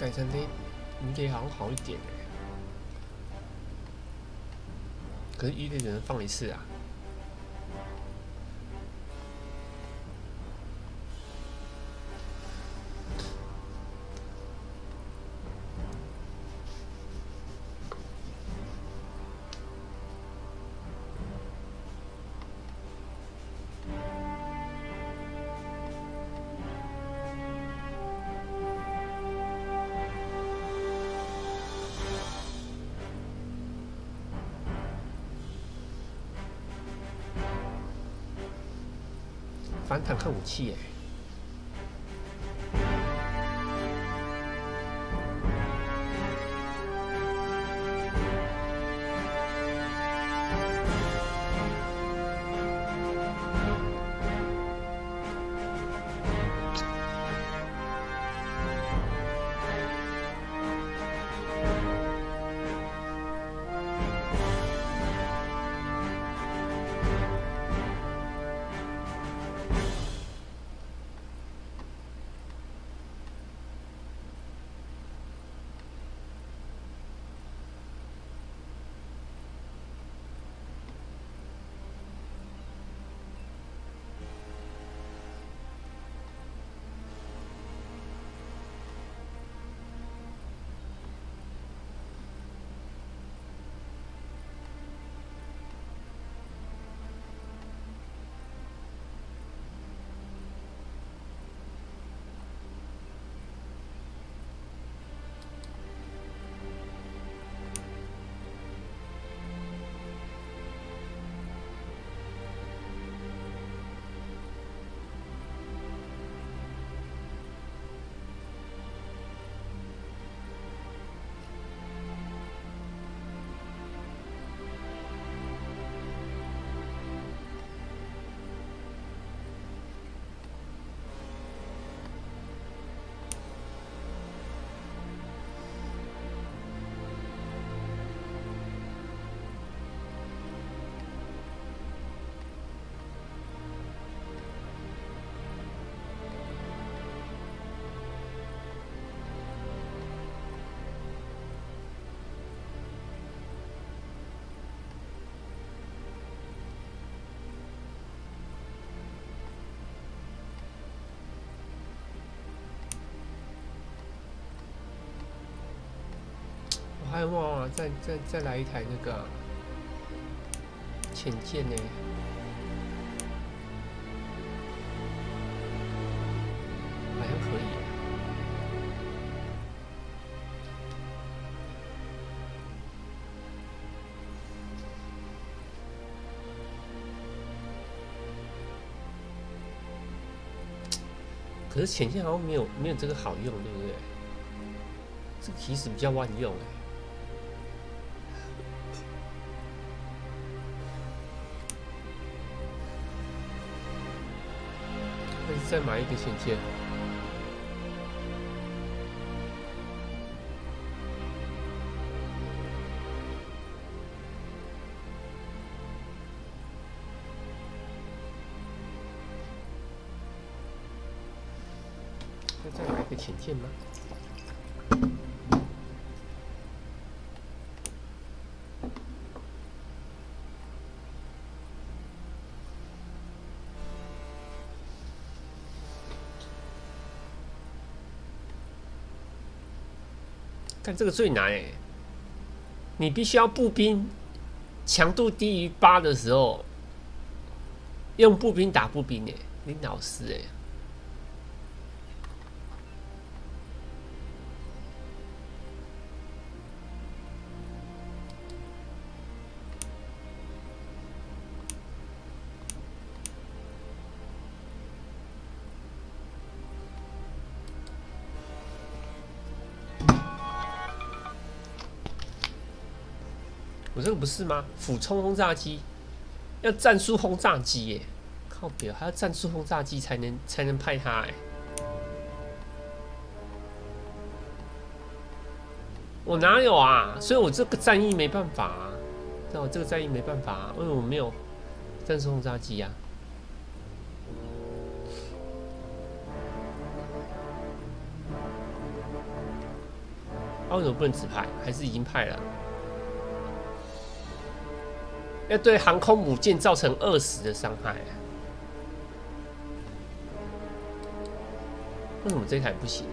改成day好像好一点哎。可是day只能放一次啊。反坦克武器耶。还有哇，再来一台那个潜舰呢，好像可以。可是潜舰好像没有这个好用，对不对？这个其实比较万用哎。再买一个潜舰，再买一个潜舰吗？看这个最难哎，你必须要步兵强度低于8的时候，用步兵打步兵哎，你老师哎。我这个不是吗？俯冲轰炸机要战术轰炸机耶，靠北，还要战术轰炸机才能派它哎。我哪有啊？所以我这个战役没办法啊，那我这个战役没办法啊，因为我没有战术轰炸机啊。为什么不能直派？还是已经派了？要对航空母舰造成20%的伤害。为什么这台不行？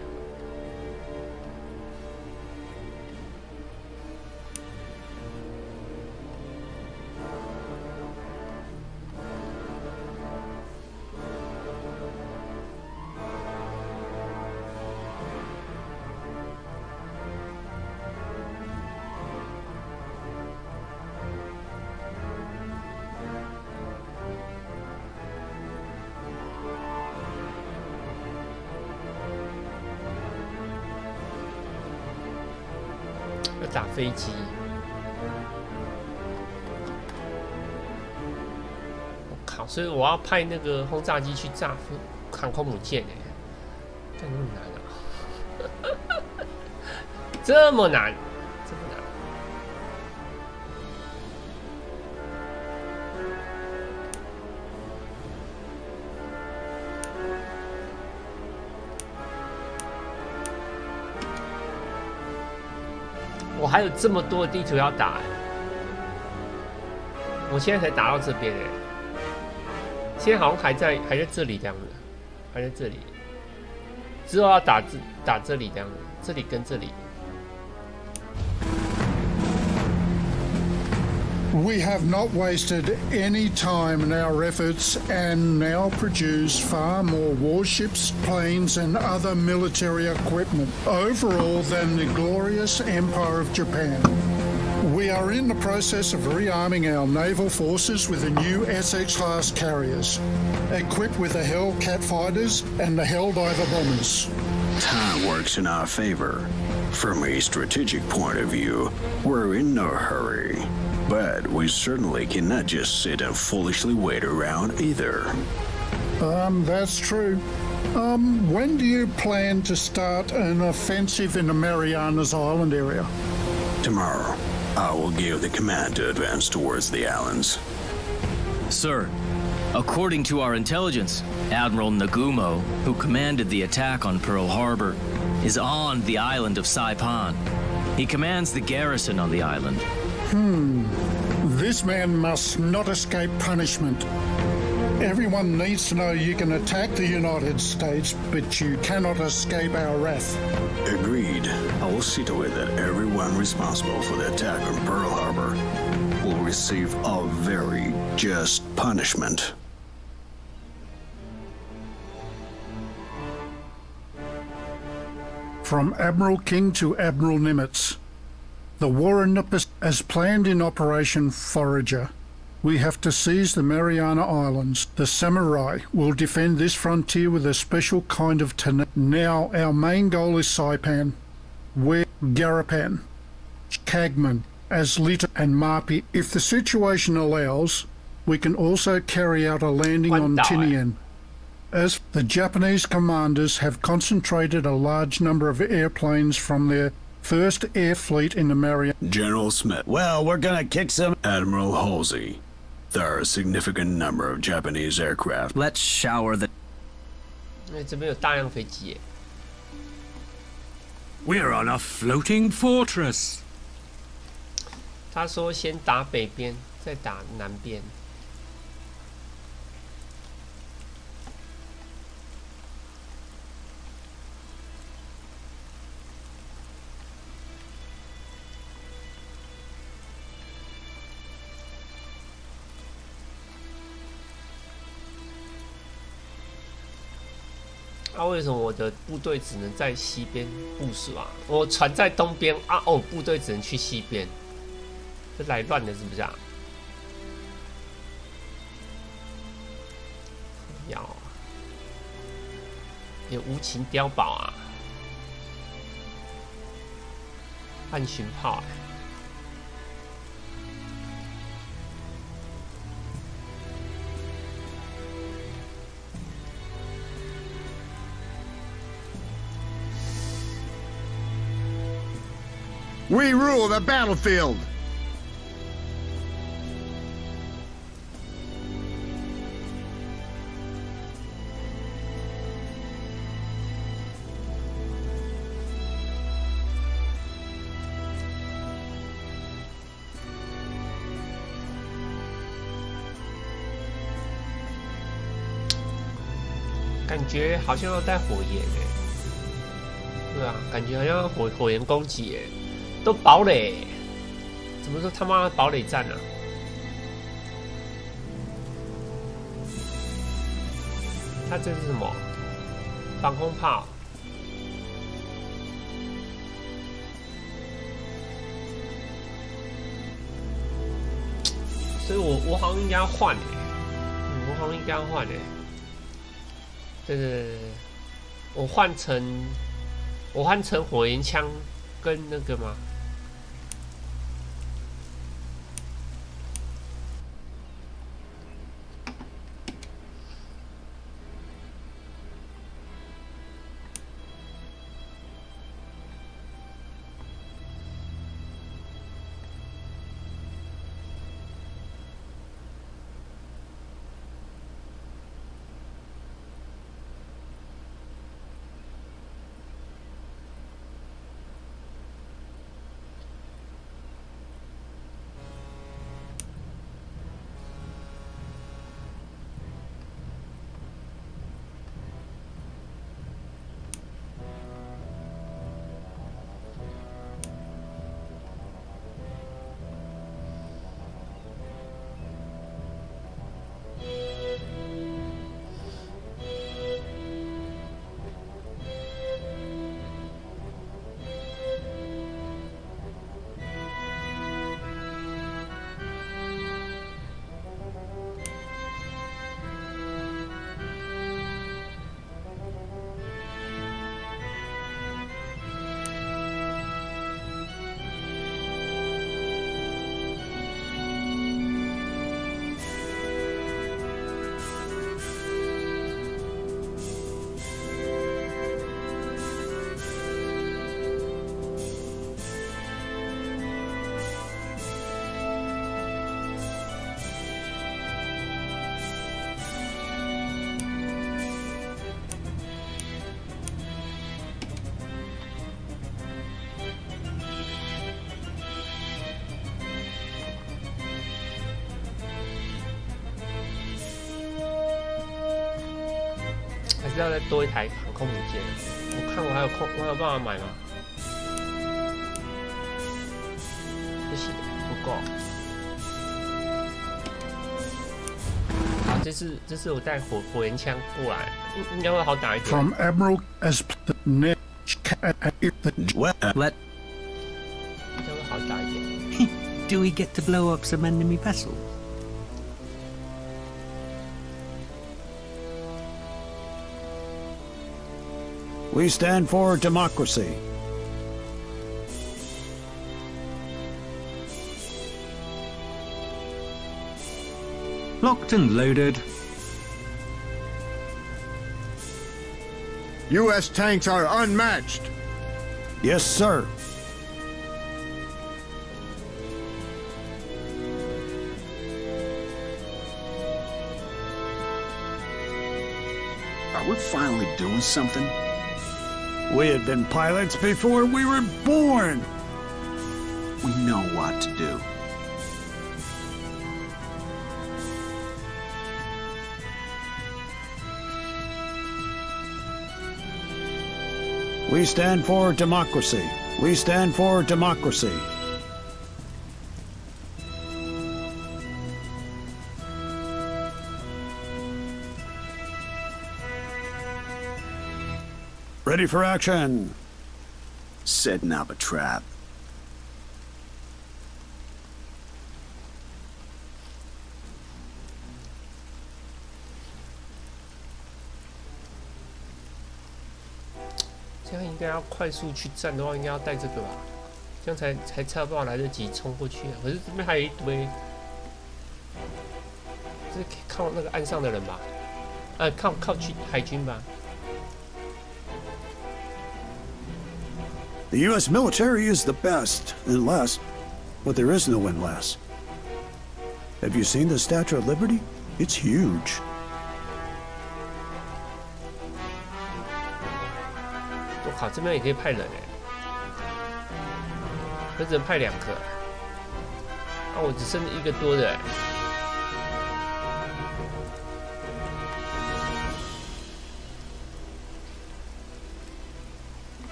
打飞机，我靠！所以我要派那个轰炸机去炸航空母舰哎，干那么难啊？这么难，这么难！我还有这么多的地图要打，我现在才打到这边哎，现在好像还在这里这样子，还在这里，之后要打这里这样子，这里跟这里。We have not wasted any time in our efforts and now produce far more warships, planes, and other military equipment overall than the glorious Empire of Japan. We are in the process of rearming our naval forces with the new SX-class carriers, equipped with the Hellcat fighters and the Helldiver bombers. Time works in our favor. From a strategic point of view, we're in no hurry. But we certainly cannot just sit and foolishly wait around either. That's true. When do you plan to start an offensive in the Marianas Island area? Tomorrow, I will give the command to advance towards the islands. Sir, according to our intelligence, Admiral Nagumo, who commanded the attack on Pearl Harbor, is on the island of Saipan. He commands the garrison on the island. This man must not escape punishment. Everyone needs to know you can attack the United States, but you cannot escape our wrath. Agreed. I will see to it that everyone responsible for the attack on Pearl Harbor will receive a very just punishment. From Admiral King to Admiral Nimitz. The war in the Pacific, as planned in Operation Forager. We have to seize the Mariana Islands. The samurai will defend this frontier with a special kind of tenacity. Now our main goal is Saipan, where Garapan, Kagman, Aslita and Marpi. If the situation allows, we can also carry out a landing on Tinian. As the Japanese commanders have concentrated a large number of airplanes from their First Air Fleet in the Mariana. General Smith. Well, we're gonna kick some. Admiral Halsey. There are a significant number of Japanese aircraft. Let's shower the... 这边有大量飞机耶。We're on a floating fortress. 他说先打北边，再打南边。为什么我的部队只能在西边部署啊？我船在东边啊，哦，部队只能去西边，这来乱的是不是啊？要啊，有无情碉堡啊，暗巡炮啊。We rule the battlefield! 感觉好像要带火焰哎，对啊，感觉好像火焰攻击哎，都堡垒，怎么说他妈堡垒战啊？他这是什么？防空炮。所以我好像应该要换哎，我好像应该要换哎。对，我换成火焰枪跟那个吗？还是要再多一台航空母舰。我看我还有办法买吗？不行，不够。好，这次我带火焰枪过来，应该会好打一点。 From Admiral as the net. Let. 应该会好打一点。Do we get to blow up some enemy vessels? We stand for democracy. Locked and loaded. U.S. tanks are unmatched. Yes, sir. Are we finally doing something? We had been pilots before we were born. We know what to do. We stand for democracy. We stand for democracy. Ready for action. Setting up a trap.这样应该要快速去战的话，应该要带这个吧，这样才有办法来得及冲过去啊。可是这边还有一堆，这是靠那个岸上的人吧？靠去海军吧。 The U.S. military is the best, unless, but there is no unless. Have you seen the Statue of Liberty? It's huge. 我靠，这边也可以派人哎，可只能派2个，啊，我只剩1个多的哎。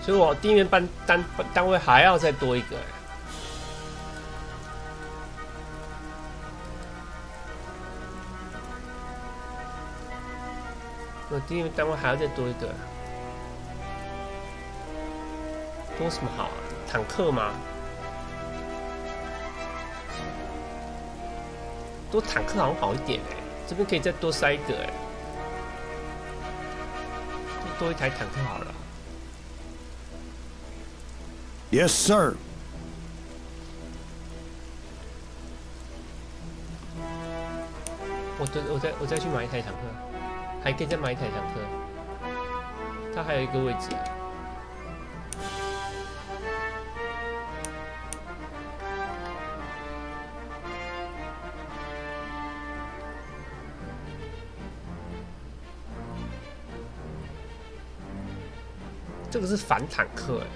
所以我地面单位还要再多一个。我地面单位还要再多一个，多什么好啊？坦克吗？多坦克好像好一点哎，这边可以再多塞一个哎，多一台坦克好了。Yes, sir. 我再去买一台坦克，还可以再买一台坦克，它还有一个位置。这个是反坦克哎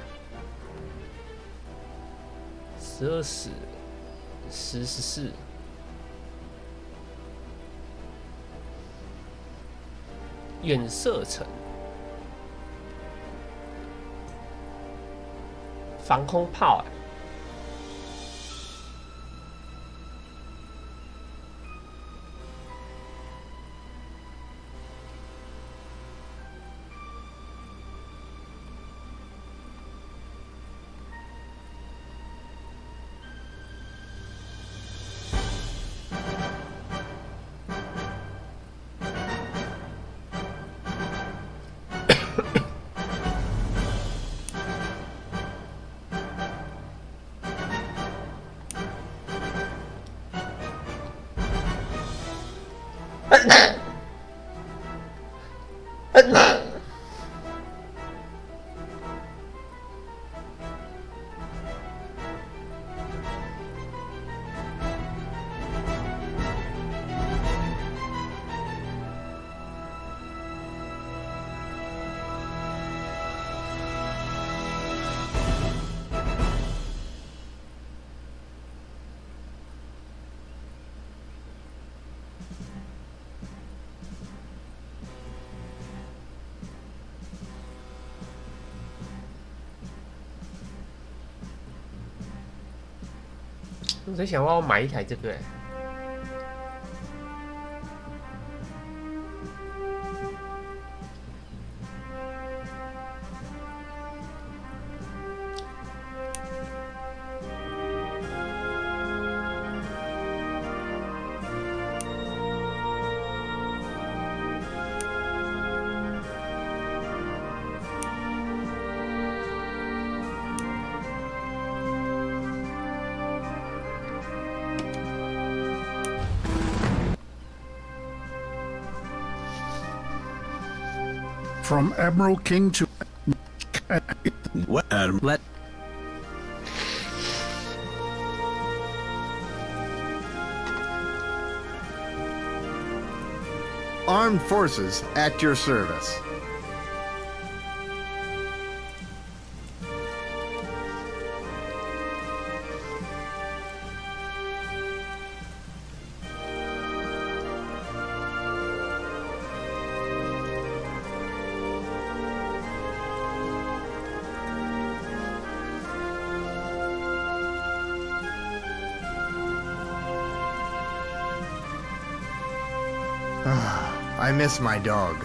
，12使10 14。远射程，防空炮哎。我在想，我要买一台这个。From Admiral King to What, Admiral? Let Armed forces at your service. I miss my dog.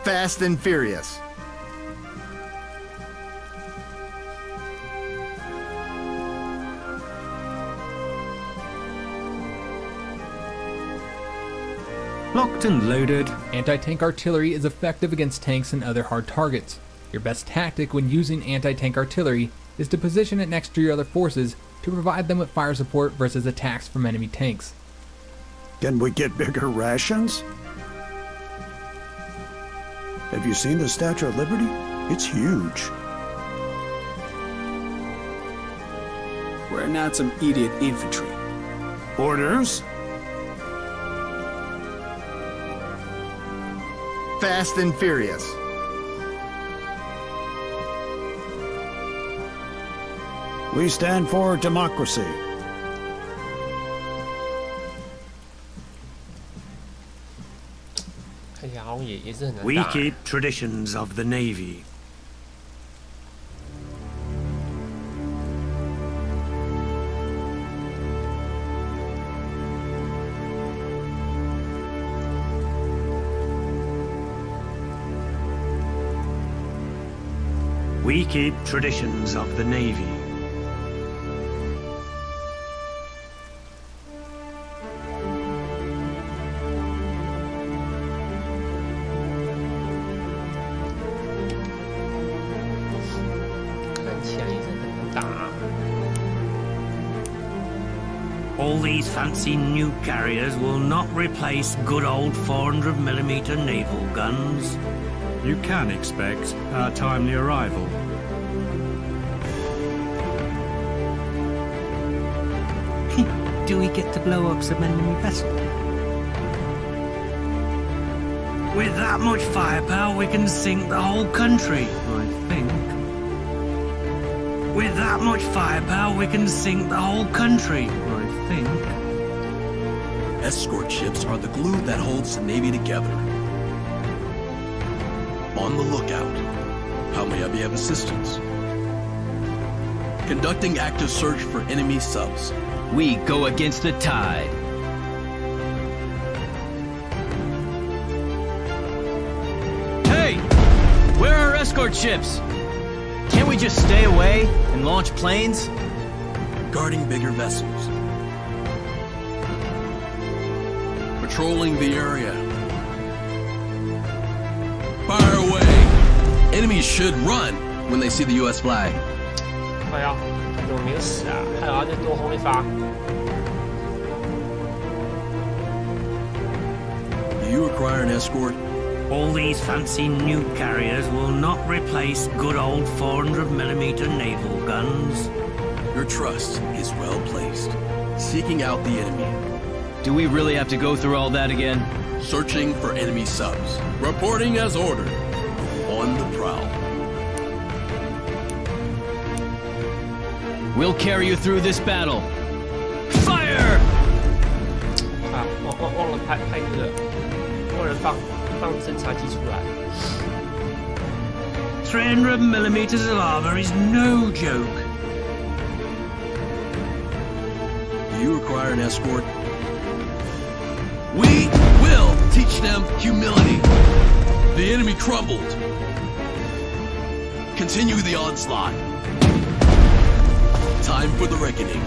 Fast and Furious. Locked and loaded. Anti-tank artillery is effective against tanks and other hard targets. Your best tactic when using anti-tank artillery is to position it next to your other forces to provide them with fire support versus attacks from enemy tanks. Can we get bigger rations? Have you seen the Statue of Liberty? It's huge. We're not some idiot infantry. Orders? Fast and Furious. We stand for democracy. 看起来好像也是很难 We 打。 keep traditions of the Navy. We keep traditions of the Navy. All these fancy new carriers will not replace good old 400mm naval guns. You can expect our timely arrival. Do we get to blow up some enemy vessel? With that much firepower, we can sink the whole country, I think. With that much firepower, we can sink the whole country, I think. Escort ships are the glue that holds the Navy together. On the lookout. How may I be of assistance? Conducting active search for enemy subs. We go against the tide. Hey! Where are our escort ships? Can't we just stay away and launch planes? Guarding bigger vessels. Patrolling the area. Fire away! Enemies should run when they see the U.S. flag. 哎呀，怎么没有死啊？还有要再多轰一发。 Do you require an escort? All these fancy new carriers will not replace good old 400mm naval guns. Your trust is well placed. Seeking out the enemy. Do we really have to go through all that again? Searching for enemy subs. Reporting as ordered. On the prowl. We'll carry you through this battle. Fire! 啊，忘了拍那个，忘了放侦察机出来。 300mm of armor is no joke. Do you require an escort? We will teach them humility. The enemy crumbled. Continue the onslaught. Time for the reckoning.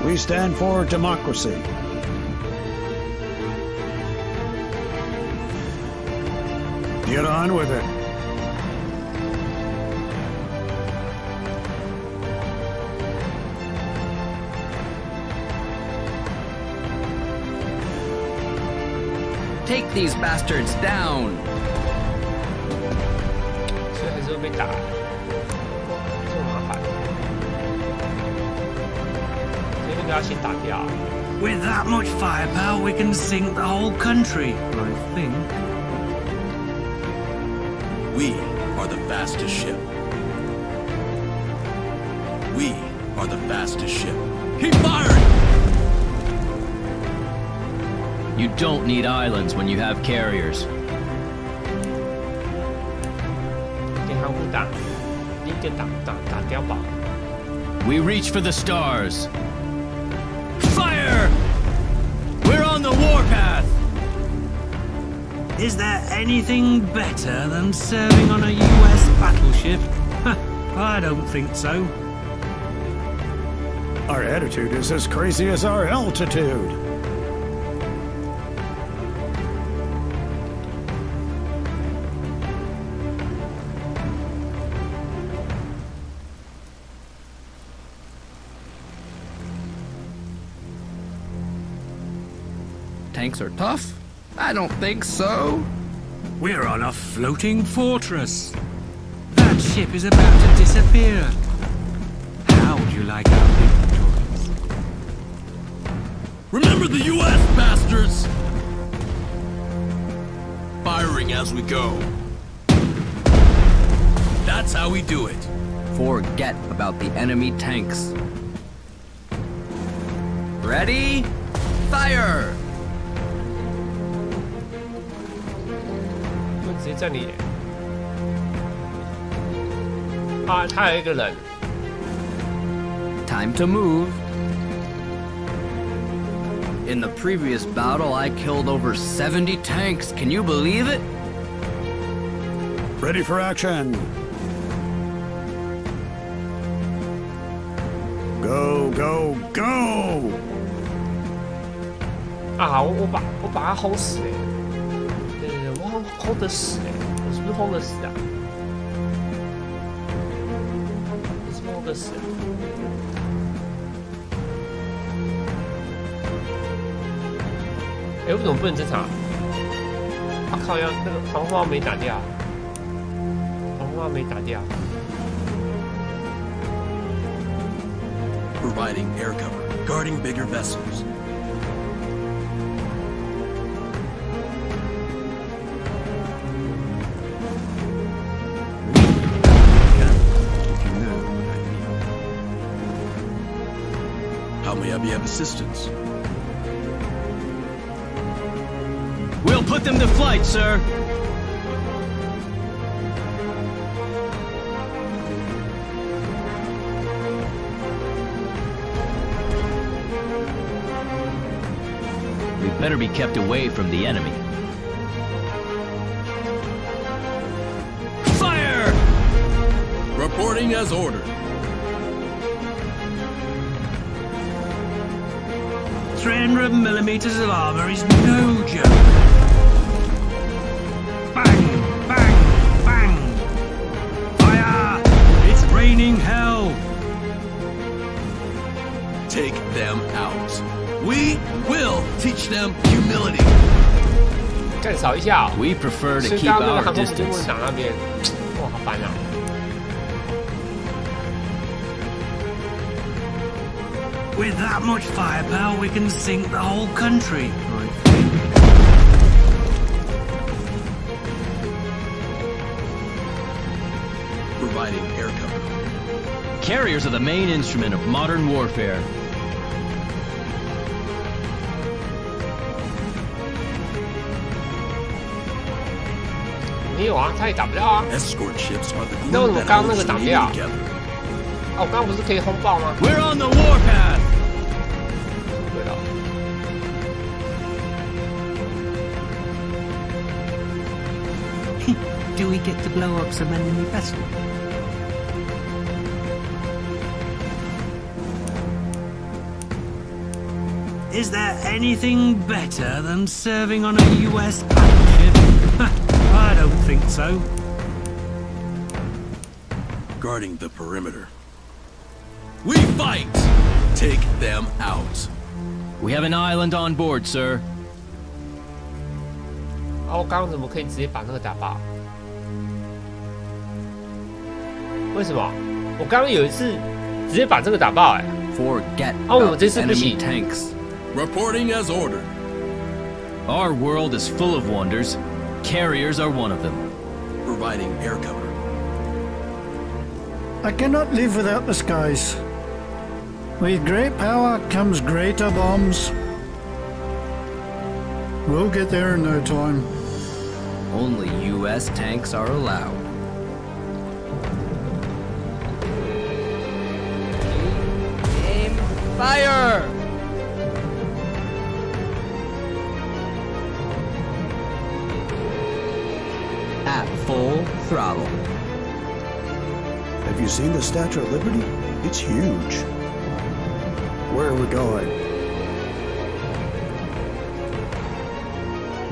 We stand for democracy. Get on with it. Take these bastards down. 所以还是会被打，这么麻烦。所以那个要先打掉。 With that much firepower, we can sink the whole country, I think. We are the fastest ship. We are the fastest ship. Keep firing! You don't need islands when you have carriers. 给航母打，一个打碉堡。 We reach for the stars. Fire! We're on the warpath! Is there anything better than serving on a US battleship? I don't think so. Our attitude is as crazy as our altitude. Tanks are tough? I don't think so. We're on a floating fortress. That ship is about to disappear. How would you like our victories? Remember the U.S., bastards! Firing as we go. That's how we do it. Forget about the enemy tanks. Ready? Fire! 直接站你。啊，他有一个人。Time to move. In the previous battle, I killed over 70 tanks. Can you believe it? Ready for action. Go, go, go! 啊，我把他轰死哎！对，我轰得死哎！我是不是轰得死啊？我是不是轰得死啊？哎，为什么不能侦查？啊靠！要那个防护帽没打掉，防护帽没打掉。 Providing air cover, guarding bigger vessels. How may I be of assistance? We'll put them to flight, sir. Better be kept away from the enemy. Fire! Reporting as ordered. 300 millimeters of armor is no joke. Bang, bang, bang. Fire! It's raining hell. Take them out. We will teach them humility. 干少一下、哦。We prefer to 所以 keep 刚刚那个 our 航空母舰 distance. 打那边，哇，好烦啊！ With that much firepower, we can sink the whole country. Providing air cover. Carriers are the main instrument of modern warfare. 没有啊，他也打不掉啊。 Escort ships are the 那为什 glue 么 that 刚刚那 holds 个 the 打不 Navy 掉？ together. 啊，我刚刚不是可以轰爆吗？ We're on the warpath. 对了。 Do we get to blow up some enemy vessels? Is there anything better than serving on a US battleship? I don't think so. Guarding the perimeter. We fight! Take them out. We have an island on board, sir. 啊，我刚刚怎么可以直接把那个打爆？为什么？我刚刚有一次直接把这个打爆哎、Forget 啊，我 about 这 the 次不 enemy 行。 tanks. Reporting as ordered. Our world is full of wonders. Carriers are one of them. Providing air cover. I cannot live without the skies. With great power comes greater bombs. We'll get there in no time. Only US tanks are allowed. Aim fire! At full throttle. Have you seen the Statue of Liberty? It's huge. Where are we going?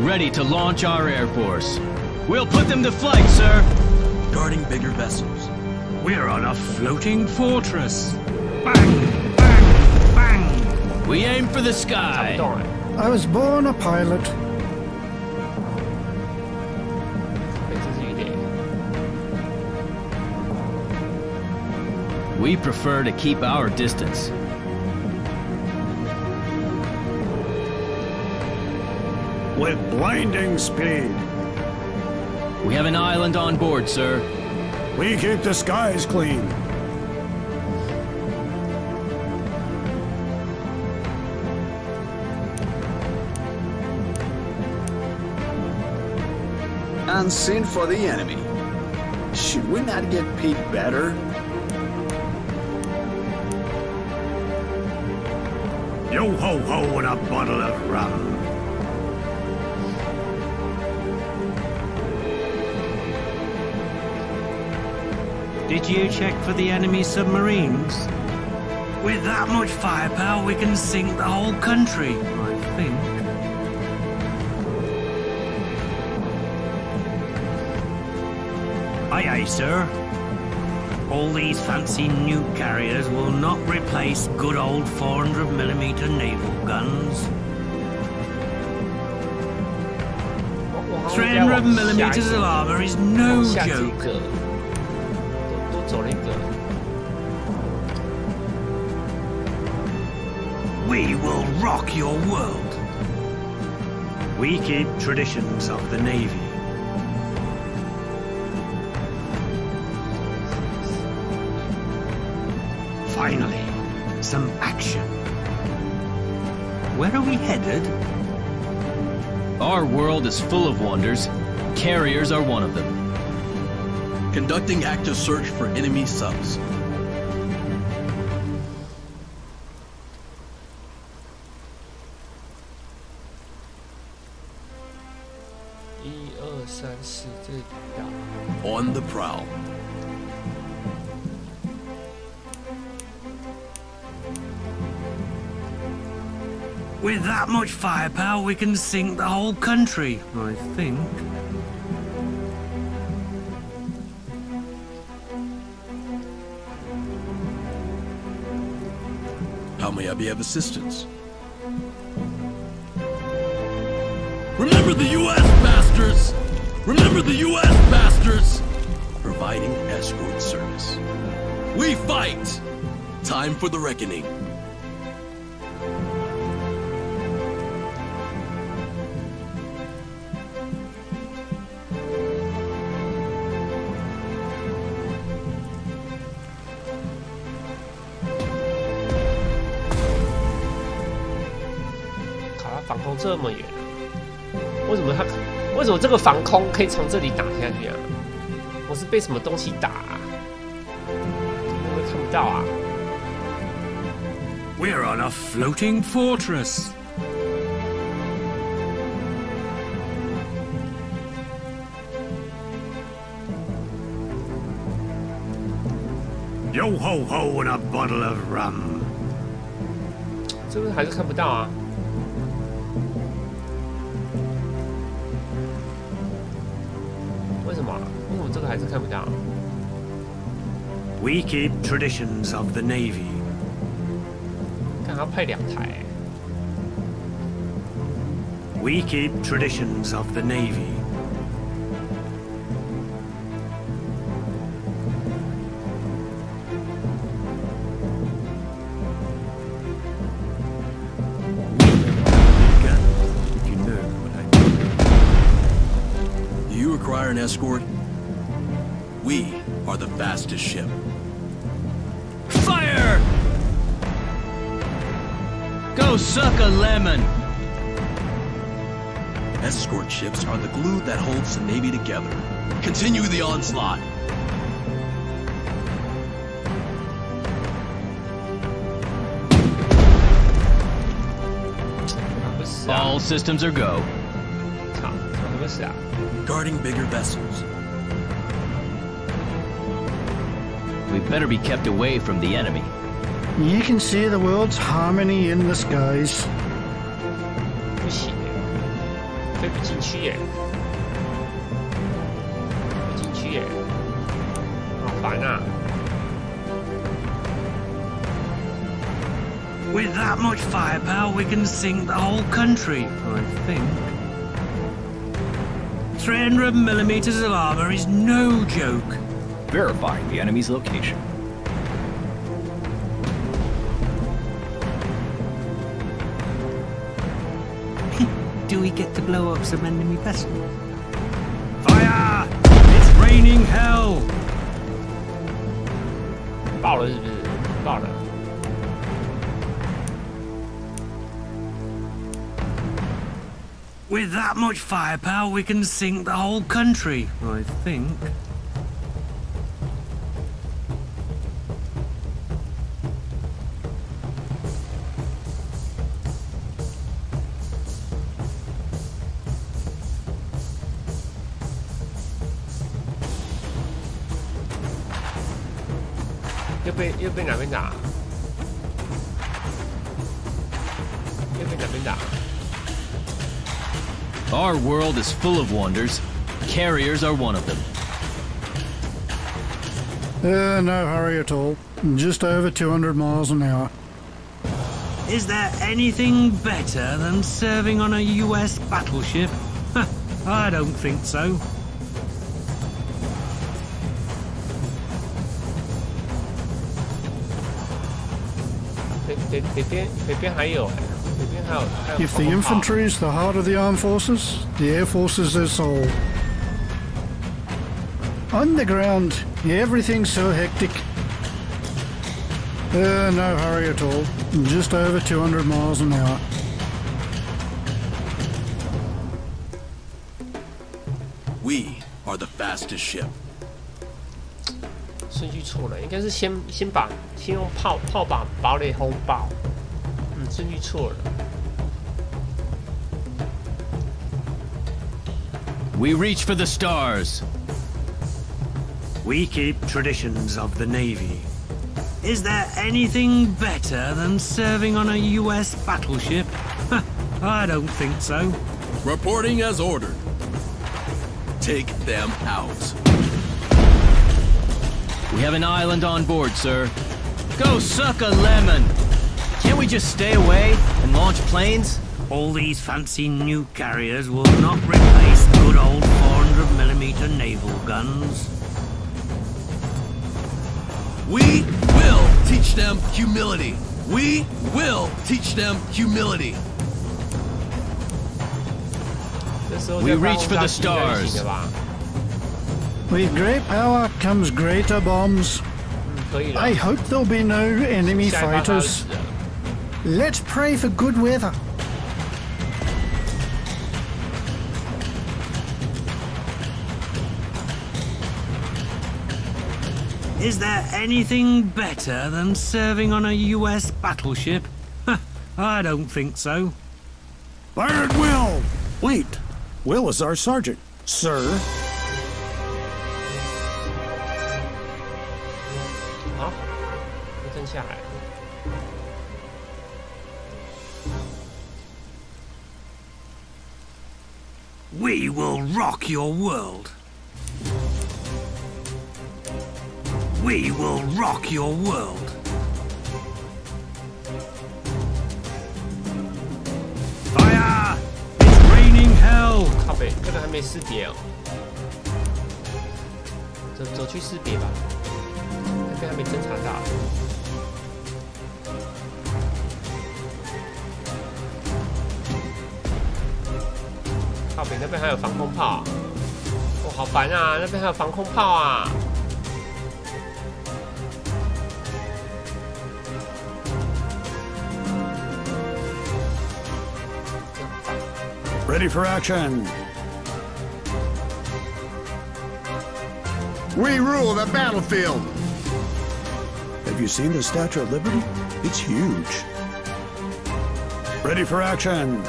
Ready to launch our air force. We'll put them to flight, sir. Guarding bigger vessels. We're on a floating fortress. Bang, bang, bang. We aim for the sky. I was born a pilot. We prefer to keep our distance. With blinding speed. We have an island on board, sir. We keep the skies clean. Unseen for the enemy. Should we not get paid better? Yo ho ho and a bottle of rum. Did you check for the enemy submarines? With that much firepower, we can sink the whole country, I think. Aye, aye, sir. All these fancy nuke carriers will not replace good old 400mm naval guns. 300mm of armor is no joke. We will rock your world. We keep traditions of the Navy. Finally, some action. Where are we headed? Our world is full of wonders. Carriers are one of them. Conducting active search for enemy subs. On the prowl. With that much firepower, we can sink the whole country, I think. How may I be of assistance? Remember the U.S. bastards! Remember the U.S. bastards! Providing escort service. We fight! Time for the reckoning.防空这么远，为什么这个防空可以从这里打下去啊？我是被什么东西打啊？我看不到啊。We're on a floating fortress. Yo ho ho and a bottle of rum. 这个还是看不到啊。为什么这个还是看不到 We keep traditions of the Navy. 看他派2台 We keep traditions of the Navy. If you know what I mean. Do you require an escort? We are the fastest ship. Fire! Go suck a lemon! Escort ships are the glue that holds the Navy together. Continue the onslaught. All systems are go. Guarding bigger vessels. We better be kept away from the enemy. You can see the world's harmony in the skies. 不行，飞不进去耶，飞不进去耶，好烦啊！ With that much firepower, we can sink the whole country, I think. 300mm of armor is no joke. Verifying the enemy's location. we get to blow up some enemy vessels? Fire! It's raining hell! 爆了是不是？爆了。With that much firepower, we can sink the whole country, I think. 又被哪边打？又被哪边打？ Our world is full of wonders. Carriers are one of them. No hurry at all. Just over 200 miles an hour. Is there anything better than serving on a US battleship? I don't think so. 北边还有北边还有。If the infantry is the heart of the armed forces, the air force is their soul. On the ground, everything's so hectic. No hurry at all. Just over 200 miles an hour. We are the fastest ship. 顺序错了，应该是先用炮把堡垒轰爆。顺序错了。 We reach for the stars. We keep traditions of the Navy. Is there anything better than serving on a US battleship? I don't think so. Reporting as ordered. Take them out. We have an island on board, sir. Go suck a lemon. Can't we just stay away and launch planes? All these fancy new carriers will not replace good old 400mm naval guns. We will teach them humility. We will teach them humility. We reach for the stars. With great power comes greater bombs. I hope there'll be no enemy fighters. Let's pray for good weather. Is there anything better than serving on a US battleship? I don't think so. Fire at Will! Wait, Will is our sergeant, sir. 好，站下来。 We will rock your world. We will rock your world. Fire! It's raining hell. 靠北，这个还没识别哦。走去识别吧，那边还没侦查到。靠北那边还有防空炮，哇，好烦啊！那边还有防空炮啊！ Ready for action. We rule the battlefield. Have you seen the Statue of Liberty? It's huge. Ready for action.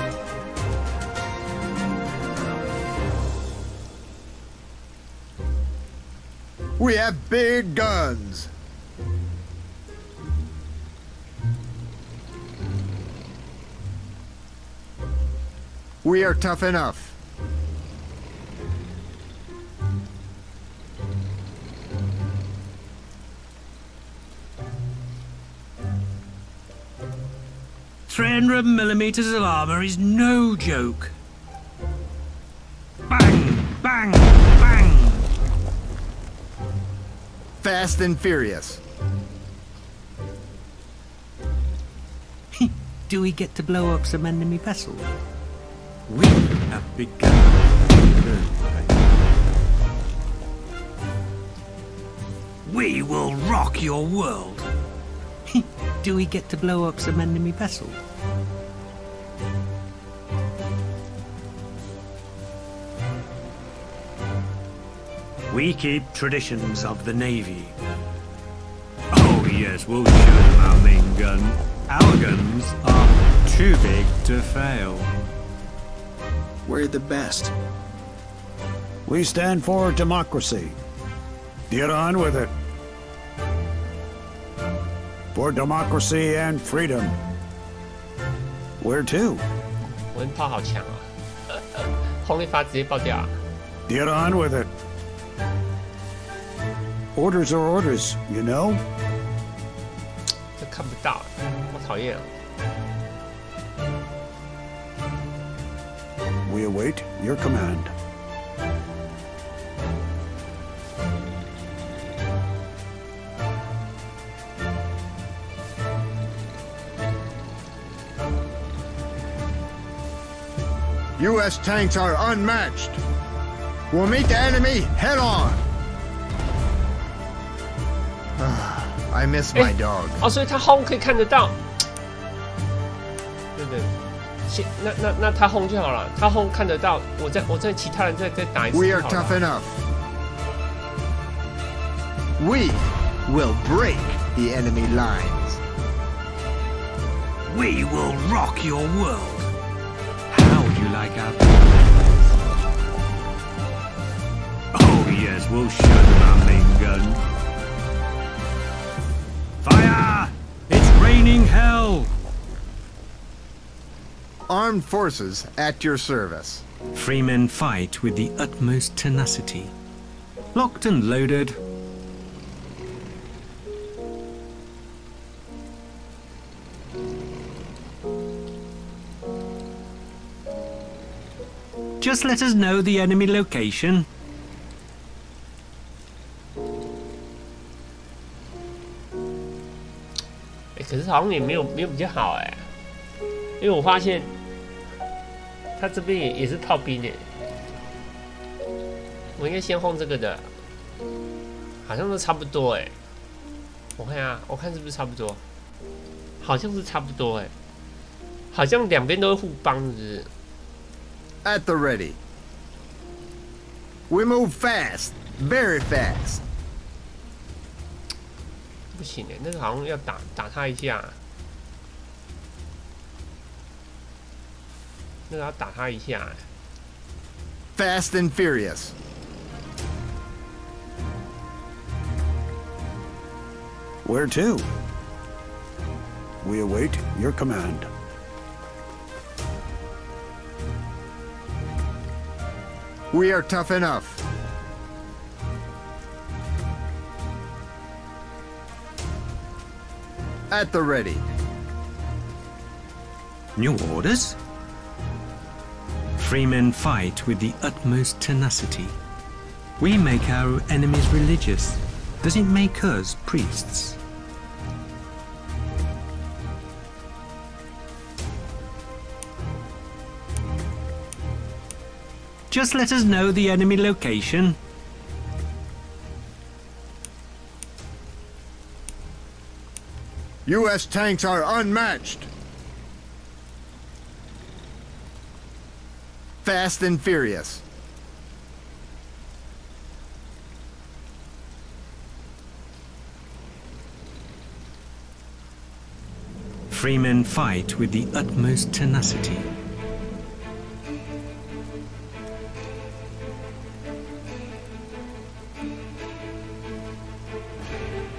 We have big guns. We are tough enough. "300mm of armor is no joke." Bang! Bang! Bang! Fast and furious. Do we get to blow up some enemy vessels? We have begun the journey. We will rock your world. Do we get to blow up some enemy vessels? We keep traditions of the Navy. Oh yes, we'll show them our main gun. Our guns are too big to fail. We're the best. We stand for democracy. Get on with it. For democracy and freedom. Where to? 我们炮好强啊！轰一发直接爆掉啊！ Get on with it. Orders are orders, you know? 这看不到，好讨厌啊！ We await your command. U.S. tanks are unmatched. We'll meet the enemy head on. I miss my dog. 哦，所以他轰可以看得到。对对，那他轰就好了，他轰看得到，我在其他人再打一次。 We are tough enough. We will break the enemy lines. We will rock your world. How would you like our... Oh yes, we'll show them our main gun. Fire! It's raining hell! Armed forces at your service. Free men fight with the utmost tenacity. Locked and loaded. Just let us know the enemy location.哎，可是好像也没有比较好哎，因为我发现他这边也是炮兵哎，我应该先轰这个的，好像都差不多哎，我看啊，我看是不是差不多？好像是差不多哎，好像两边都会互帮，是不是？ At the ready. We move fast, very fast. 不行哎，那个好像要打他一下，那个要打他一下。 Fast and furious. Where to? We await your command. We are tough enough. At the ready. New orders? Free men fight with the utmost tenacity. We make our enemies religious. Does it make us priests? Just let us know the enemy location. U.S. tanks are unmatched. Fast and furious. Free men fight with the utmost tenacity.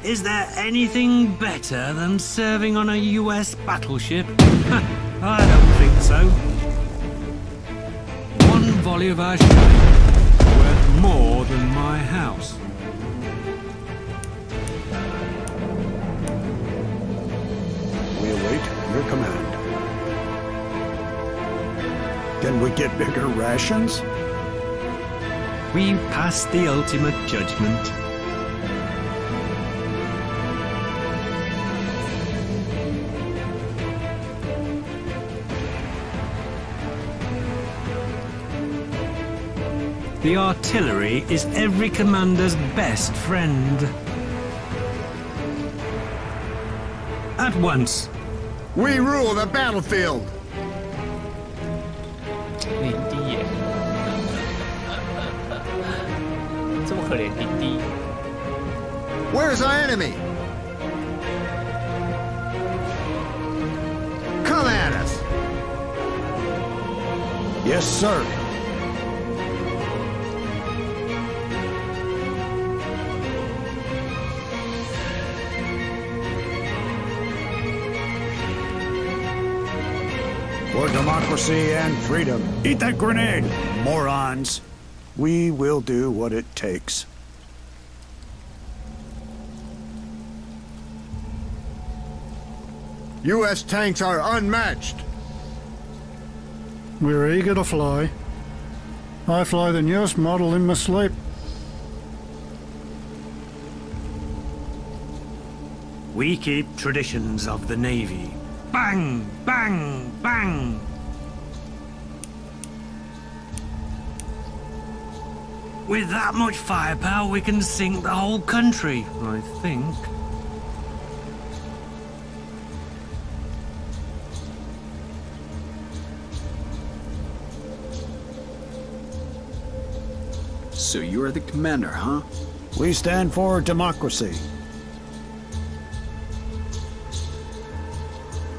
Is there anything better than serving on a US battleship? I don't think so. One volley of our shelling worth more than my house. We await your command. Can we get bigger rations? We pass the ultimate judgment. The artillery is every commander's best friend. At once. We rule the battlefield. 领地耶，这么可怜，领地。Where's our enemy? Come at us. Yes, sir. For democracy and freedom. Eat that grenade, morons. We will do what it takes. U.S. tanks are unmatched. We're eager to fly. I fly the newest model in my sleep. We keep traditions of the Navy. Bang! Bang! Bang! With that much firepower, we can sink the whole country, I think. So you're the commander, huh? We stand for democracy.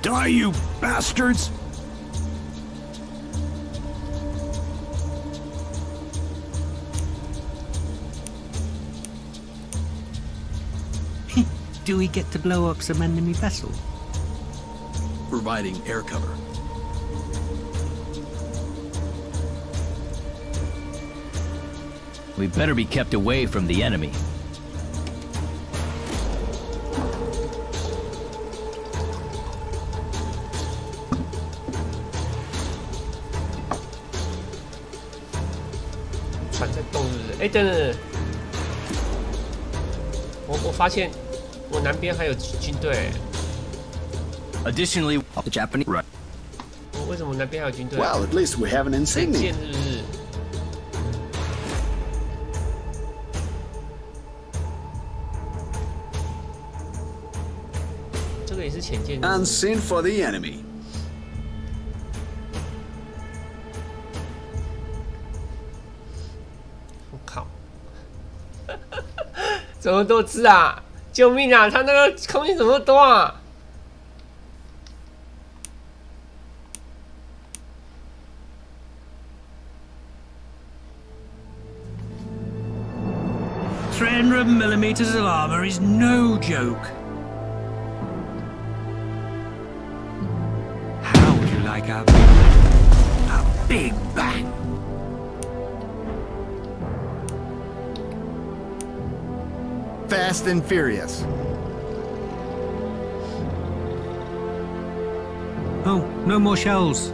Die, you bastards! Do we get to blow up some enemy vessels? Providing air cover. We better be kept away from the enemy.船在动是不是？哎，等等，我发现我南边还有军队。Additionally, the Japanese. Right. 为什么南边还有军队 Well, at least we have an 潜 insignia. 舰是不是？这个也是潜舰。Unseen for the enemy. 我靠！怎么多只啊！救命啊！他那个空军怎么多啊？ 300 millimeters of armor is no joke. How would you like a big bang? Fast and furious. Oh, no more shells.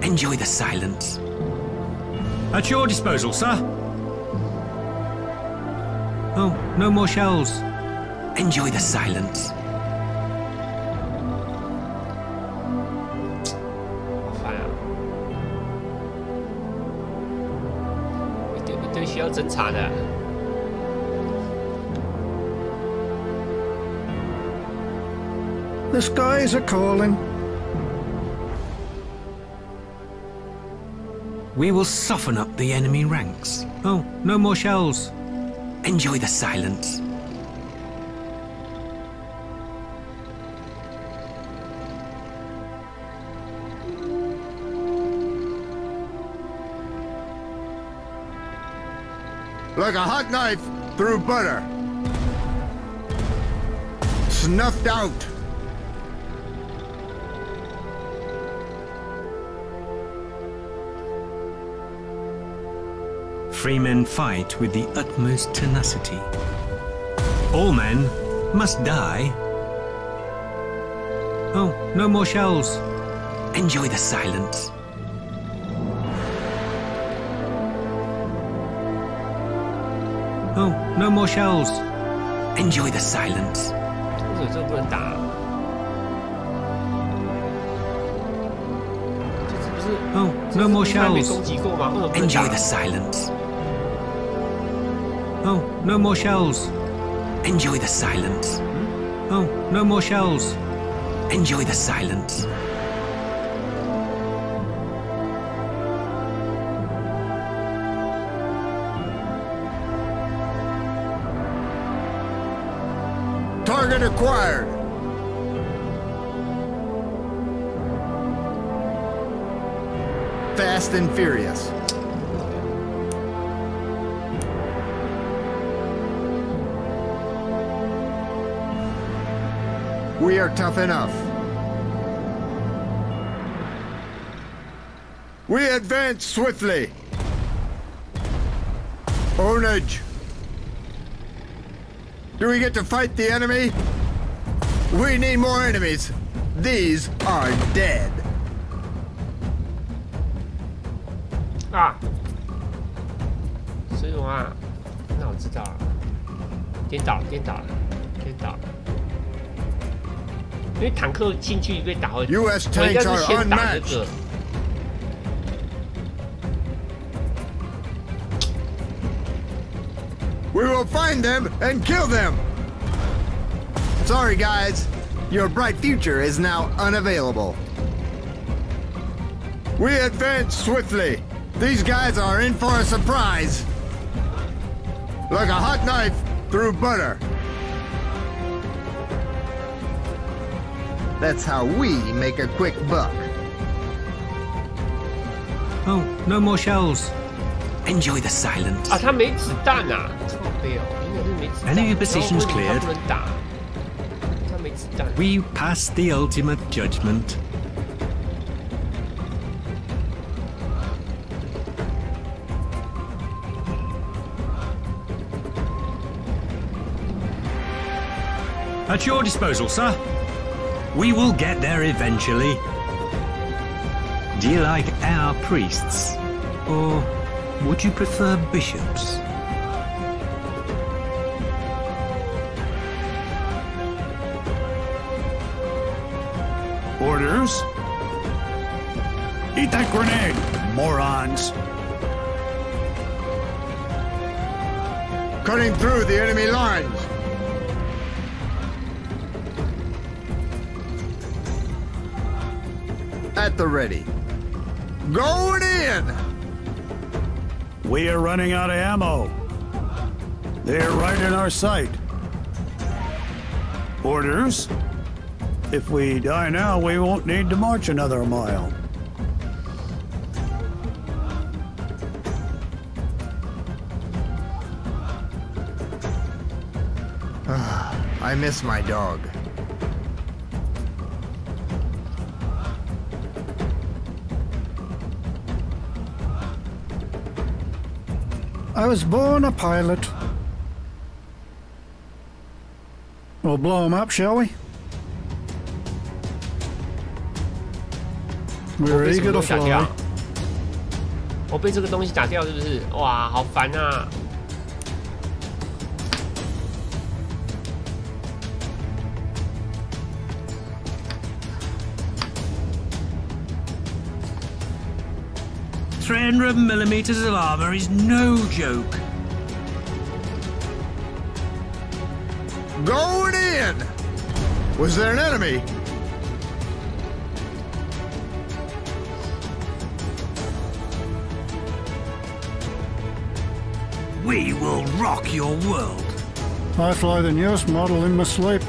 Enjoy the silence. At your disposal, sir. Oh, no more shells. Enjoy the silence. 好烦啊！一堆需要侦查的。 The skies are calling. We will soften up the enemy ranks. Oh, no more shells. Enjoy the silence. Like a hot knife through butter. Snuffed out. Free men fight with the utmost tenacity. All men must die. Oh, no more shells. Enjoy the silence. Oh, no more shells. Enjoy the silence. 为什么这个不能打啊？这不是 Oh, no more 还没 shells. 攻击过吗？为什么不能 Enjoy 打 the silence. Oh, no more shells. Enjoy the silence. Oh, no more shells. Enjoy the silence. Target acquired. Fast and Furious. We are tough enough. We advance swiftly. Ownage. Do we get to fight the enemy? We need more enemies. These are dead. 啊，所以我啊，那我知道了，颠倒了，颠倒了，颠倒了。因为坦克进去被打回去，我应该是先打这个。We will find them and kill them. Sorry, guys. Your bright future is now unavailable. We advance swiftly. These guys are in for a surprise. Like a hot knife through butter. That's how we make a quick buck. Oh, no more shells. Enjoy the silence. 啊，他没子弹啊！靠背哦，应该是没子弹。 Enemy positions cleared. 他不能打，他没子弹。 We pass the ultimate judgment. At your disposal, sir. We will get there eventually. Do you like our priests? Or would you prefer bishops? Orders? Eat that grenade, morons! Cutting through the enemy lines. At the ready. Going in! We are running out of ammo. They're right in our sight. Orders? If we die now, we won't need to march another mile. I miss my dog. I was born a pilot. We'll blow them up, shall we? We're eager to fly. 我被这个东西打掉是不是？哇，好烦啊！ 300 millimeters of armor is no joke. Going in! Was there an enemy? We will rock your world. I fly the newest model in my sleep.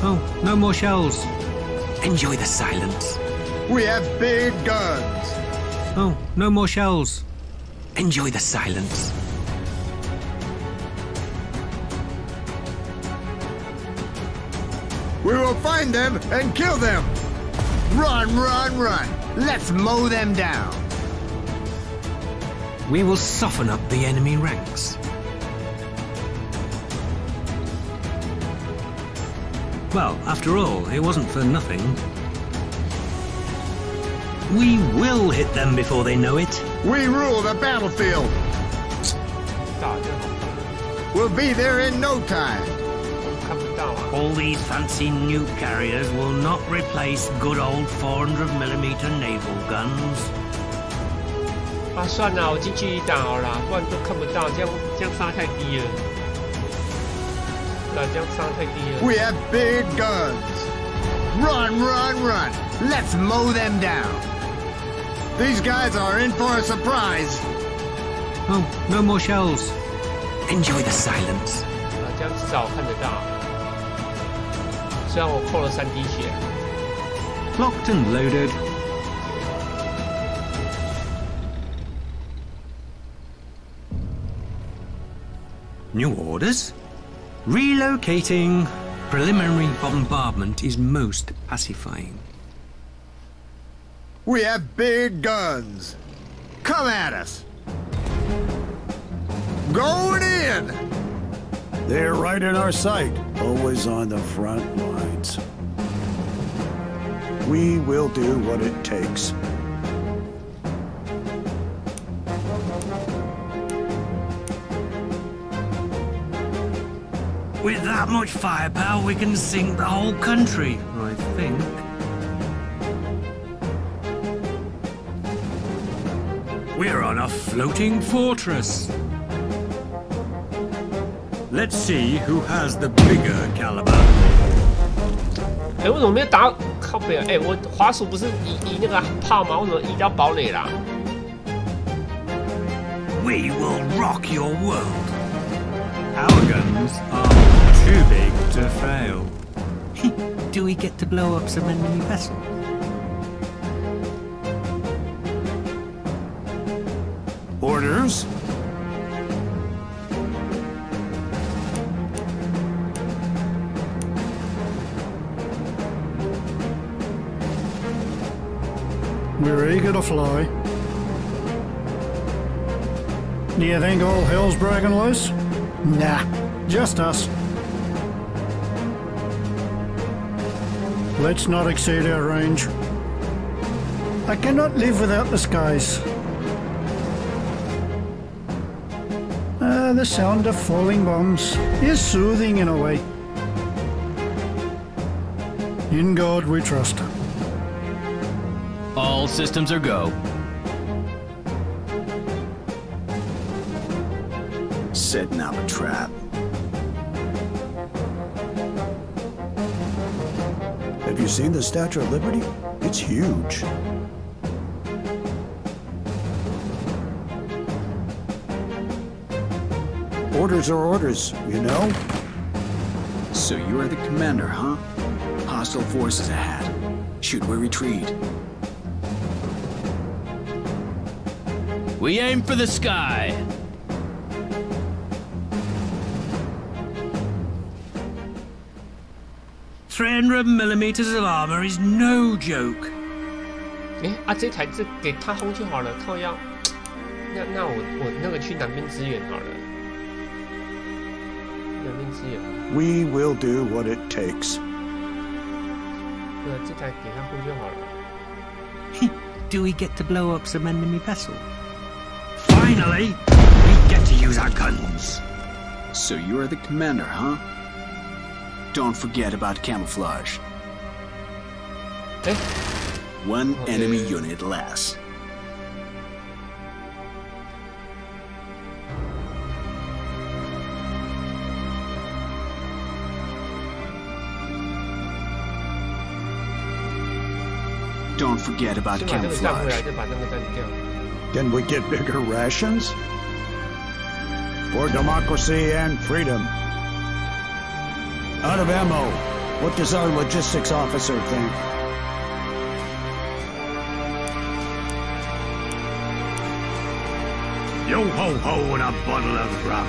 Oh, no more shells. Enjoy the silence. We have big guns. Oh, no more shells. Enjoy the silence. We will find them and kill them. Run, run, run. Let's mow them down. We will soften up the enemy ranks. Well, after all, it wasn't for nothing. We will hit them before they know it. We rule the battlefield. 打就好。 We'll be there in no time. 看不到啊。 All these fancy nuke carriers will not replace good old 400mm naval guns. 啊，算了，我进去打好啦，不然都看不到，这样杀太低了。对，这样杀太低了。 We have big guns. Run, run, run. Let's mow them down. These guys are in for a surprise. Oh, no more shells. Enjoy the silence. 啊，这样至少我看得到。虽然我扣了3滴血。 Locked and loaded. New orders? Relocating. Preliminary bombardment is most pacifying. We have big guns. Come at us. Going in. They're right in our sight, always on the front lines. We will do what it takes. With that much firepower, we can sink the whole country, I think. We're on a floating fortress. Let's see who has the bigger caliber. 哎，为什么没有打到靠北啊？哎，我滑鼠不是移那个炮吗？为什么移到堡垒啦？ We will rock your world. Our guns are too big to fail. Do we get to blow up some enemy vessels? Orders? We're eager to fly. Do you think all hell's breaking loose? Nah, just us. Let's not exceed our range. I cannot live without the skies. The sound of falling bombs is soothing in a way. In God we trust. All systems are go. Setting up a trap. Have you seen the Statue of Liberty? It's huge. Orders are orders, you know? So you are the commander, huh? Hostile forces ahead. Should we retreat? We aim for the sky. $300mm of armor is no joke. 哎啊，这台这给他轰就好了，靠腰。那我那个去南边支援好了。南边支援。 We will do what it takes. 对，这台给他轰就好了。Do we get to blow up some enemy vessel? Finally, we get to use our guns. So you are the commander, huh? Don't forget about camouflage. Eh? One enemy unit less. Don't forget about camouflage. Can we get bigger rations? For democracy and freedom. Out of ammo. What does our logistics officer think? Yo ho ho and a bottle of rum.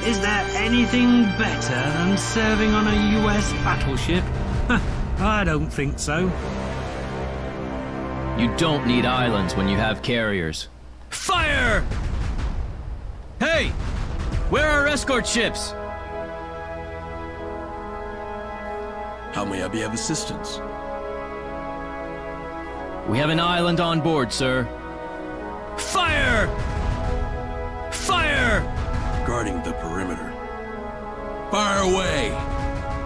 Is there anything better than serving on a US battleship? I don't think so. You don't need islands when you have carriers. Fire! Hey! Where are escort ships? How may I be of assistance? We have an island on board, sir. Fire! Fire! Guarding the perimeter. Fire away!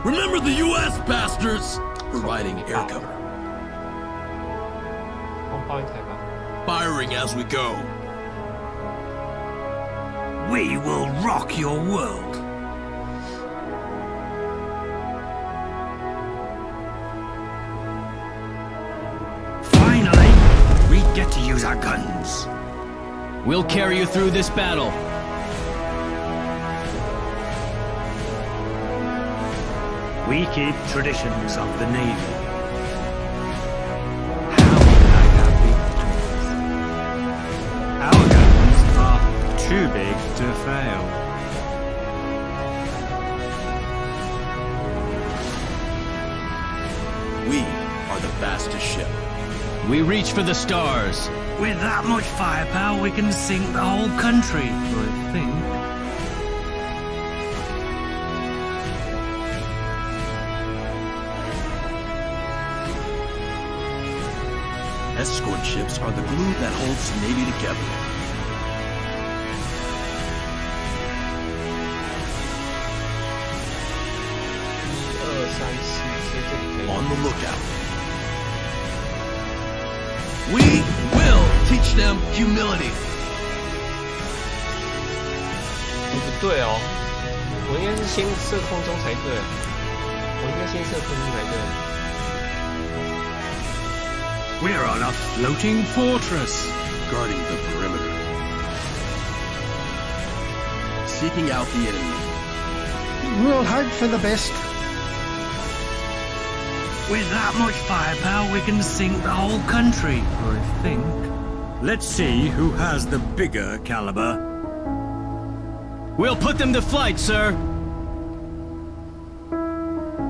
Remember the U.S. bastards! Providing air cover. Firing as we go. We will rock your world. Finally, we get to use our guns. We'll carry you through this battle. We keep traditions of the Navy. Our guns are too big to fail. We are the fastest ship. We reach for the stars. With that much firepower, we can sink the whole country, I think. Escort ships are the glue that holds the Navy together. On the lookout. We will teach them humility. 不对哦，我应该是先射空中才对，我应该先射空中才对。 We're on a floating fortress. Guarding the perimeter. Seeking out the enemy. We'll hope for the best. With that much firepower, we can sink the whole country, I think. Let's see who has the bigger caliber. We'll put them to flight, sir.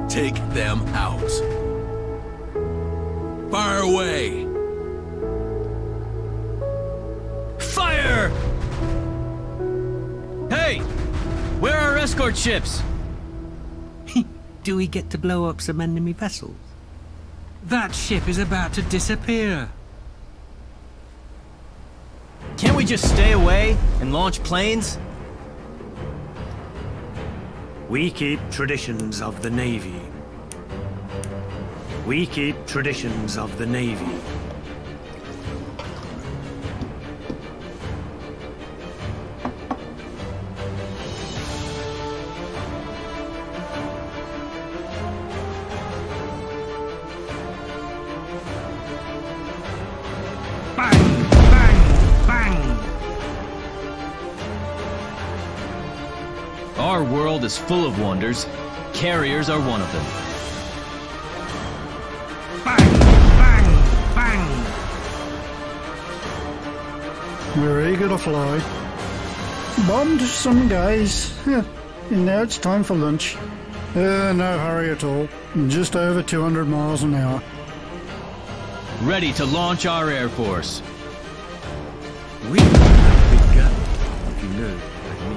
Take them out. Fire away! Fire! Hey! Where are our escort ships? Do we get to blow up some enemy vessels? That ship is about to disappear. Can't we just stay away and launch planes? We keep traditions of the Navy. We keep traditions of the Navy. Bang! Bang! Bang! Our world is full of wonders. Carriers are one of them. Bang! Bang! Bang! We're eager to fly. Bombed some guys. And now it's time for lunch. No hurry at all. Just over 200 miles an hour. Ready to launch our Air Force. We have a big gun, if you know what I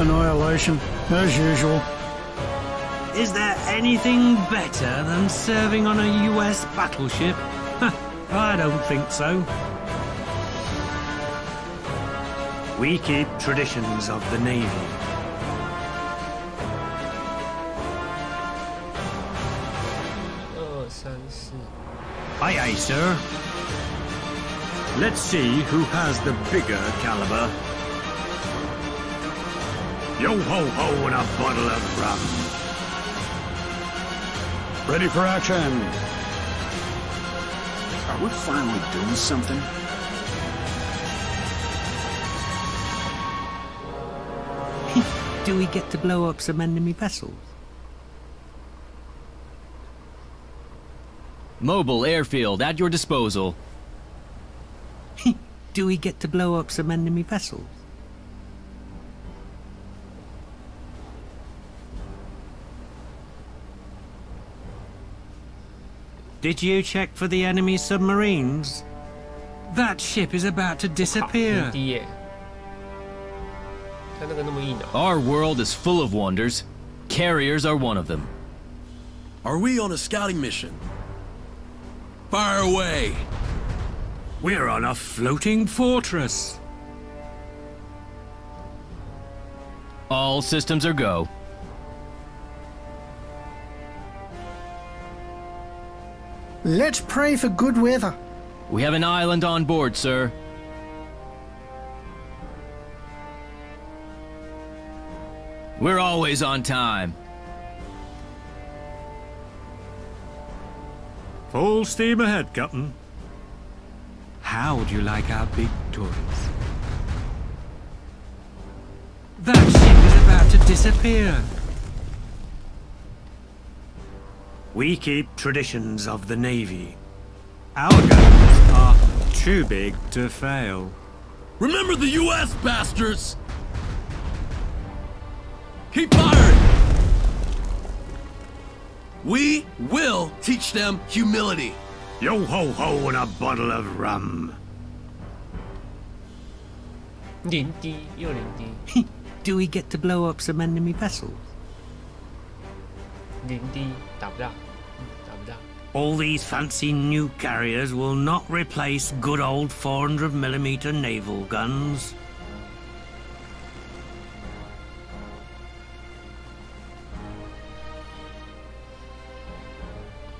mean. Annihilation, as usual. Is there anything better than serving on a US battleship? I don't think so. We keep traditions of the Navy. Aye, aye, sir. Let's see who has the bigger caliber. Yo-ho-ho and a bottle of rum. Ready for action. Are we finally doing something? Do we get to blow up some enemy vessels? Mobile airfield at your disposal. Do we get to blow up some enemy vessels? Did you check for the enemy submarines? That ship is about to disappear. Our world is full of wonders. Carriers are one of them. Are we on a scouting mission? Fire away! We're on a floating fortress. All systems are go. Let's pray for good weather. We have an island on board, sir. We're always on time. Full steam ahead, Captain. How would you like our big toys? That ship is about to disappear. We keep traditions of the Navy. Our guns are too big to fail. Remember the U.S., bastards! Keep firing! We will teach them humility. Yo ho ho and a bottle of rum. 零滴又零滴， Do we get to blow up some enemy vessels? 零滴打不到，打不到。 All these fancy new carriers will not replace good old 400mm naval guns.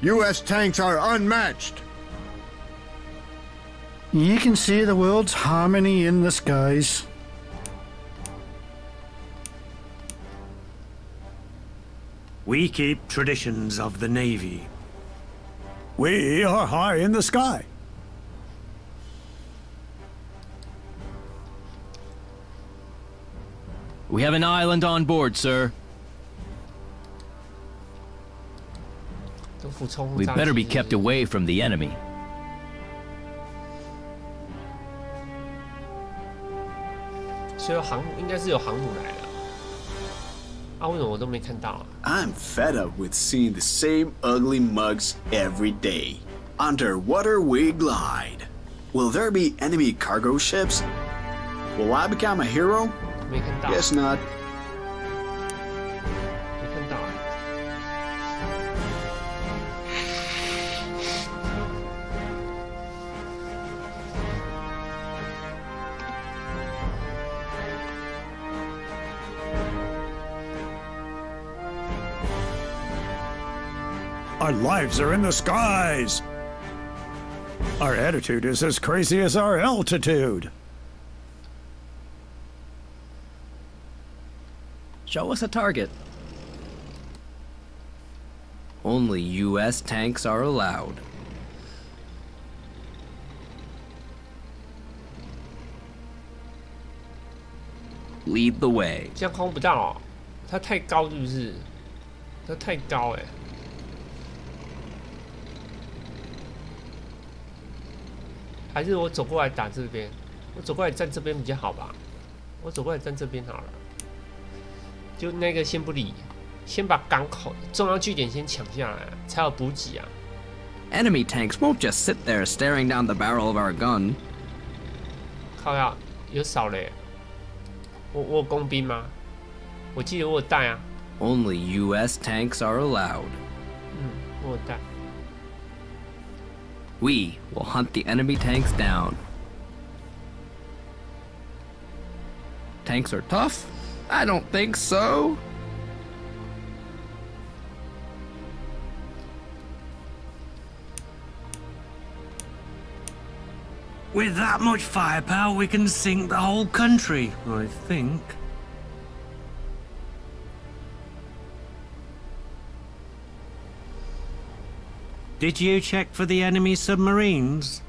U.S. tanks are unmatched. You can see the world's harmony in the skies. We keep traditions of the Navy. We are high in the sky. We have an island on board, sir. 都俯冲。 We better be kept away from the enemy. 所以航母应该是有航母来了。啊，为什么我都没看到啊？ I'm fed up with seeing the same ugly mugs every day. Underwater we glide. Will there be enemy cargo ships? Will I become a hero? 没看到。 Guess not. 没看到。 Our lives are in the skies. Our attitude is as crazy as our altitude. Show us a target. Only U.S. tanks are allowed. Lead the way. 这样空不到哦，它太高是不是？它太高哎。 还是我走过来打这边，我走过来站这边比较好吧？我走过来站这边好了，就那个先不理，先把港口重要据点先抢下来，才有补给啊。Enemy tanks won't just sit there staring down the barrel of our gun. 靠呀，有少嘞！我有工兵吗？我记得我有带啊。Only U.S. tanks are allowed. 我有带。 We will hunt the enemy tanks down. Tanks are tough? I don't think so. With that much firepower, we can sink the whole country, I think. Did you check for the enemy submarines?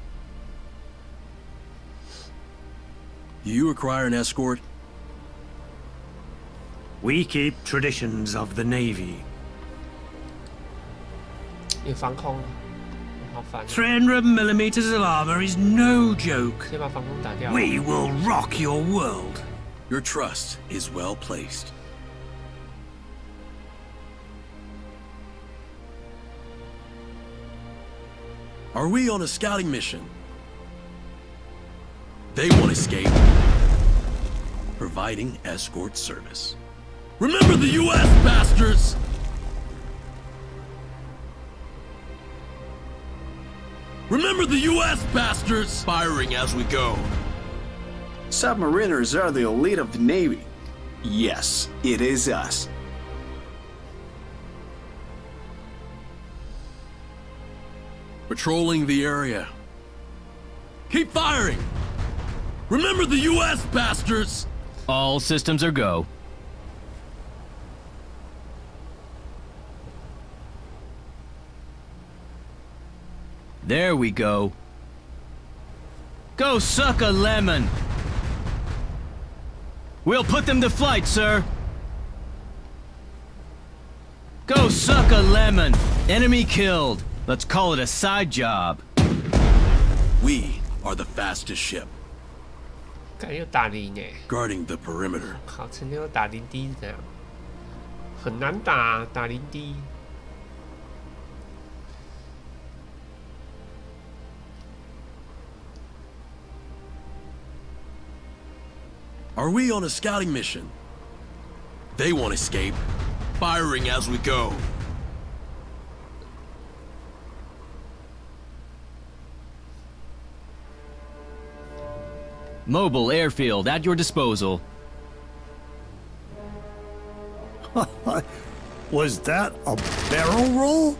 You require an escort? We keep traditions of the Navy. 有防空，好烦。 300mm of armor is no joke. 先把防空打掉。 We will rock your world. Your trust is well placed. Are we on a scouting mission? They won't escape. Providing escort service. Remember the U.S. bastards! Remember the U.S. bastards! Firing as we go. Submariners are the elite of the Navy. Yes, it is us. Patrolling the area. Keep firing! Remember the U.S. bastards! All systems are go. There we go. Go suck a lemon! We'll put them to flight, sir! Go suck a lemon! Enemy killed. Let's call it a side job. We are the fastest ship. 感又打零哎， Guarding the perimeter. 好，成天又打零 D 是这样，很难打，打零 D。 Are we on a scouting mission? They won't escape. Firing as we go. Mobile airfield at your disposal. Was that a barrel roll?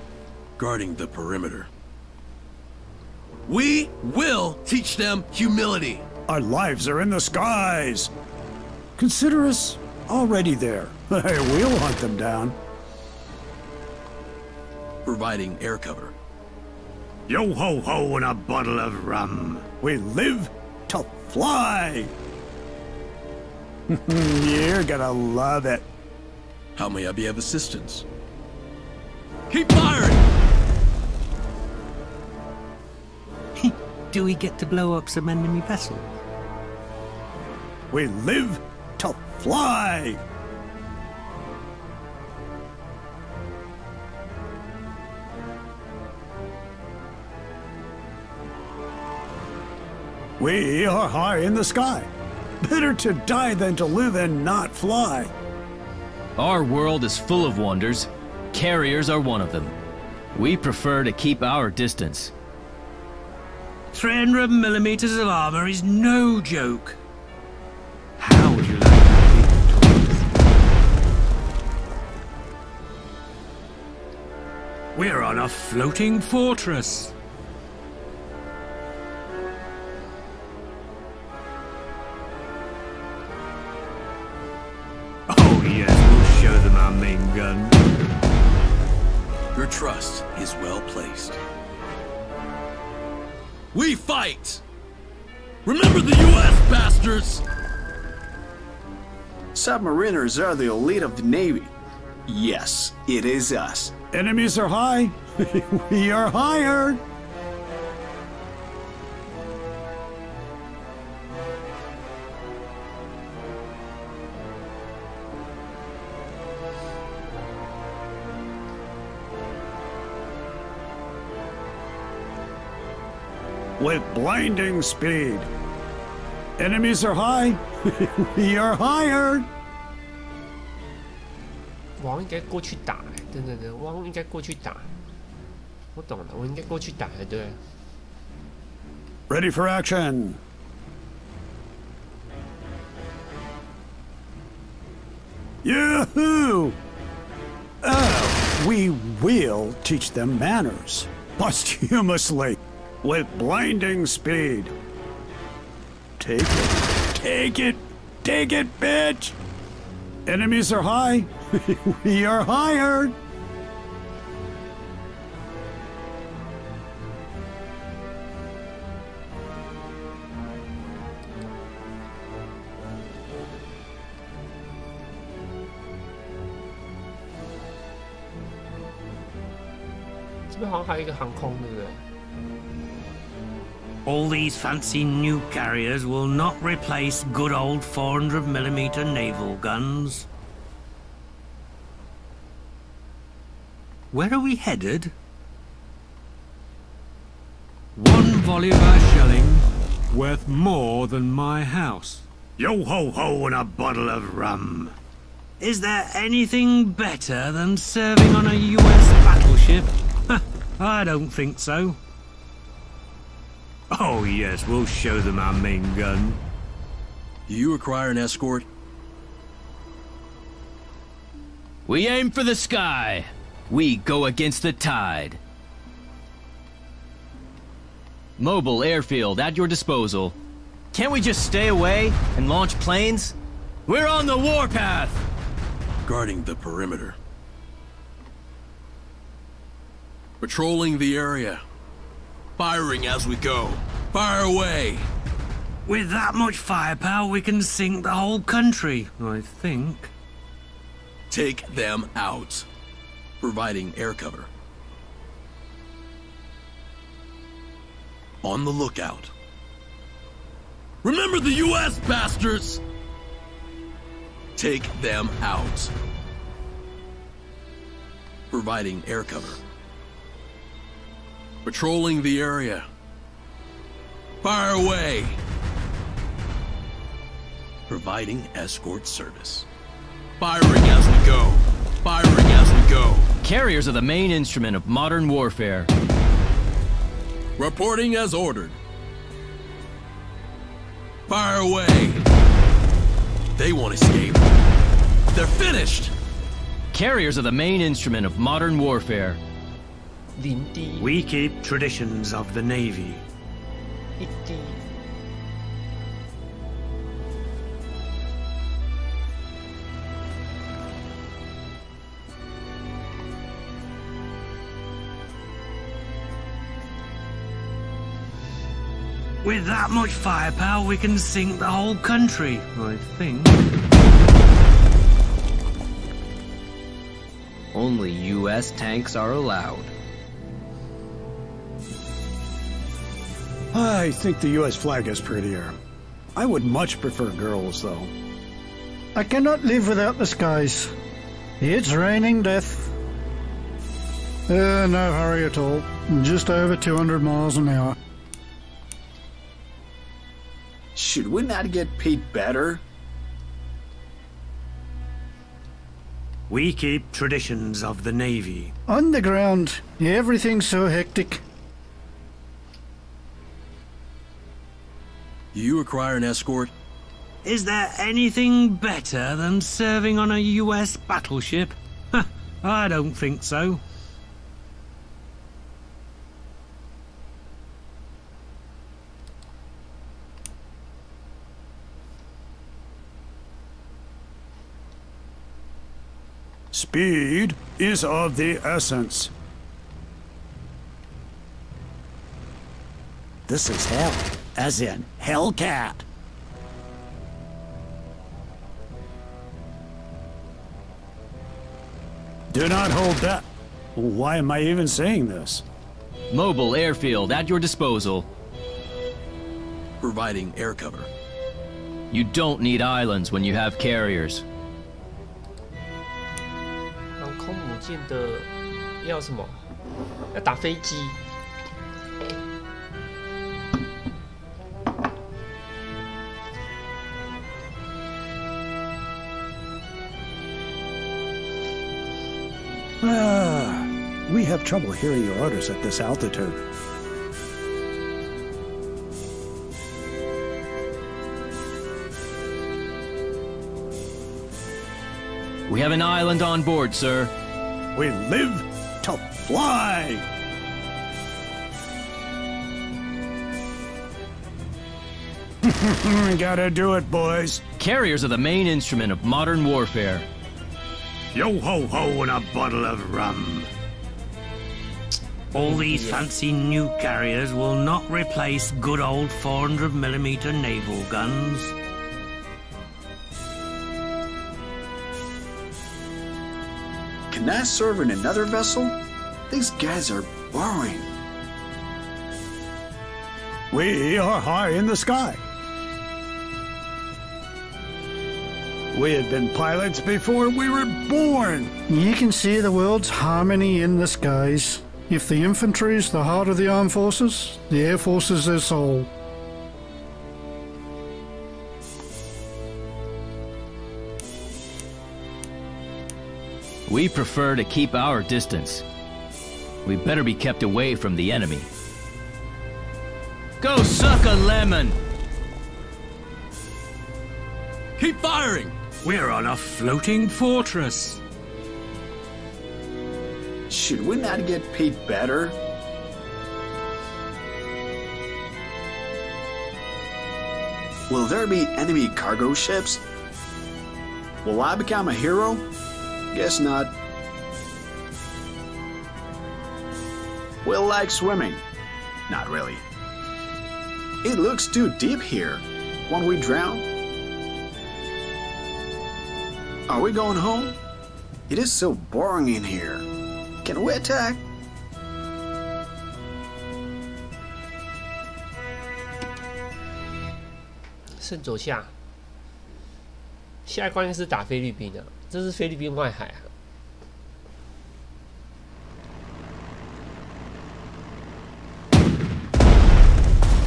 Guarding the perimeter. We will teach them humility. Our lives are in the skies. Consider us already there. We'll hunt them down. Providing air cover. Yo ho ho and a bottle of rum. We live to fly. You're gonna love it. How may I be of assistance? Keep firing! Do we get to blow up some enemy vessels? We live to fly. We are high in the sky. Better to die than to live and not fly. Our world is full of wonders. Carriers are one of them. We prefer to keep our distance. 300 millimeters of armor is no joke. How would you like that toys? We're on a floating fortress. Oh yes, we'll show them our main gun. Your trust is well placed. We fight! Remember the U.S. bastards! Submariners are the elite of the Navy. Yes, it is us. Enemies are high. We are higher. With blinding speed. Enemies are high. We are higher. 王应该过去打哎，等等等，王应该过去打。我懂了，我应该过去打才对。Ready for action. Yoo-hoo! We will teach them manners. Posthumously. With blinding speed. Take it. Take it. Take it, bitch! Enemies are high. We are higher. All these fancy new carriers will not replace good old 400mm naval guns. Where are we headed? One Bolivar shelling worth more than my house. Yo ho ho and a bottle of rum. Is there anything better than serving on a US battleship? I don't think so. Oh yes, we'll show them our main gun. Do you require an escort? We aim for the sky. We go against the tide. Mobile airfield at your disposal. Can't we just stay away and launch planes? We're on the warpath! Guarding the perimeter. Patrolling the area. Firing as we go. Fire away! With that much firepower, we can sink the whole country, I think. Take them out. Providing air cover. On the lookout. Remember the US, bastards! Take them out. Providing air cover. Patrolling the area. Fire away! Providing escort service. Firing as we go. Firing as we go. Carriers are the main instrument of modern warfare. Reporting as ordered. Fire away! They won't escape. They're finished! Carriers are the main instrument of modern warfare. We keep traditions of the Navy. With that much firepower, we can sink the whole country, I think. Only US tanks are allowed. I think the US flag is prettier. I would much prefer girls, though. I cannot live without the skies. It's raining death. No hurry at all. Just over 200 miles an hour. Should we not get paid better? We keep traditions of the Navy. On the ground, everything's so hectic. Do you require an escort? Is there anything better than serving on a US battleship? I don't think so. Speed is of the essence. This is hell, as in Hellcat. Do not hold that. Why am I even saying this? Mobile airfield at your disposal. Providing air cover. You don't need islands when you have carriers. 航空母舰的要什么？要打飞机。We have trouble hearing your orders at this altitude. We have an island on board, sir. We live to fly! Gotta do it, boys. Carriers are the main instrument of modern warfare. Yo-ho-ho and a bottle of rum. All these fancy new carriers will not replace good old 400mm naval guns. Can I serve in another vessel? These guys are boring. We are high in the sky. We had been pilots before we were born. You can see the world's harmony in the skies. If the infantry is the heart of the armed forces, the air force is their soul. We prefer to keep our distance. We better be kept away from the enemy. Go suck a lemon! Keep firing! We're on a floating fortress. Should we not get paid better? Will there be enemy cargo ships? Will I become a hero? Guess not. Will like swimming? Not really. It looks too deep here. Won't we drown? Are we going home? It is so boring in here. Can we attack?圣左下，下一关键是打菲律宾啊，这是菲律宾外海啊。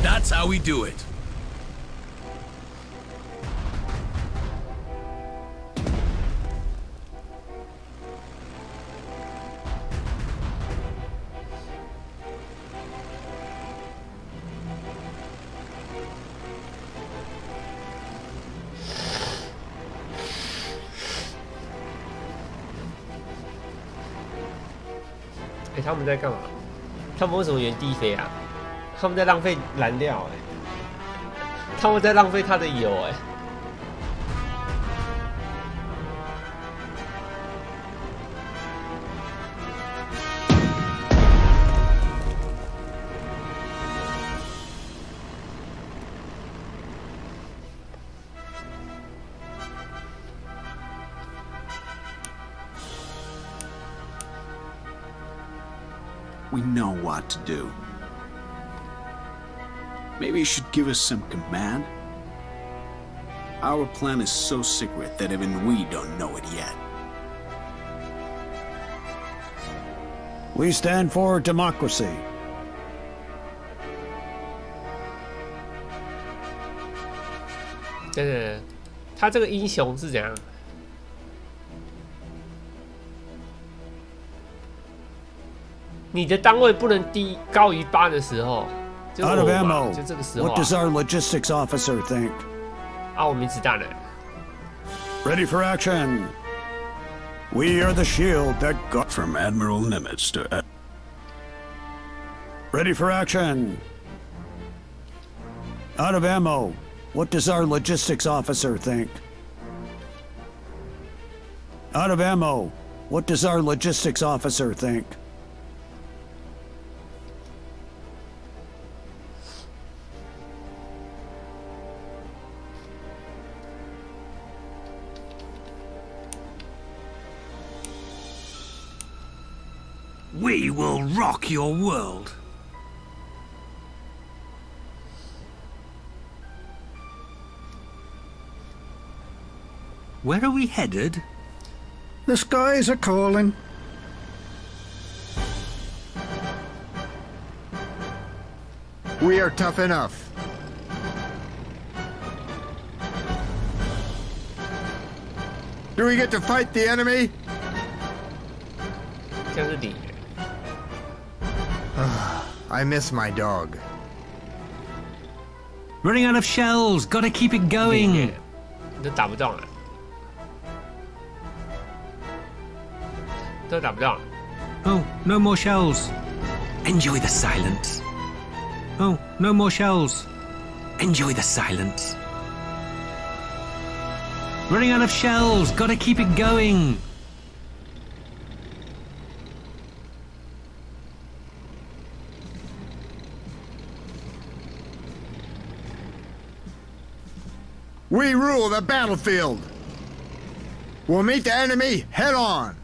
That's how we do it.欸，他们在干嘛？他们为什么原地飞啊？他们在浪费燃料他们在浪费他的油We know what to do. Maybe you should give us some command? Our plan is so secret that even we don't know it yet. We stand for democracy. 对对对，他这个英雄是怎样？你的单位不能高于8的时候，就 Out of ammo. 就这个时候 What does our logistics officer think? 啊，我没子弹了。Ready for action. We are the shield that got from Admiral Nimitz to. Ready for action. Out of ammo. What does our logistics officer think? Out of ammo. What does our logistics officer think? We will rock your world. Where are we headed? The skies are calling. We are tough enough. Do we get to fight the enemy? 这样是底。I miss my dog. Running out of shells. Gotta keep it going. 都打不动了，都打不动。Oh, no more shells. Enjoy the silence. Oh, no more shells. Enjoy the silence. Running out of shells. Gotta keep it going. We rule the battlefield. We'll meet the enemy head on.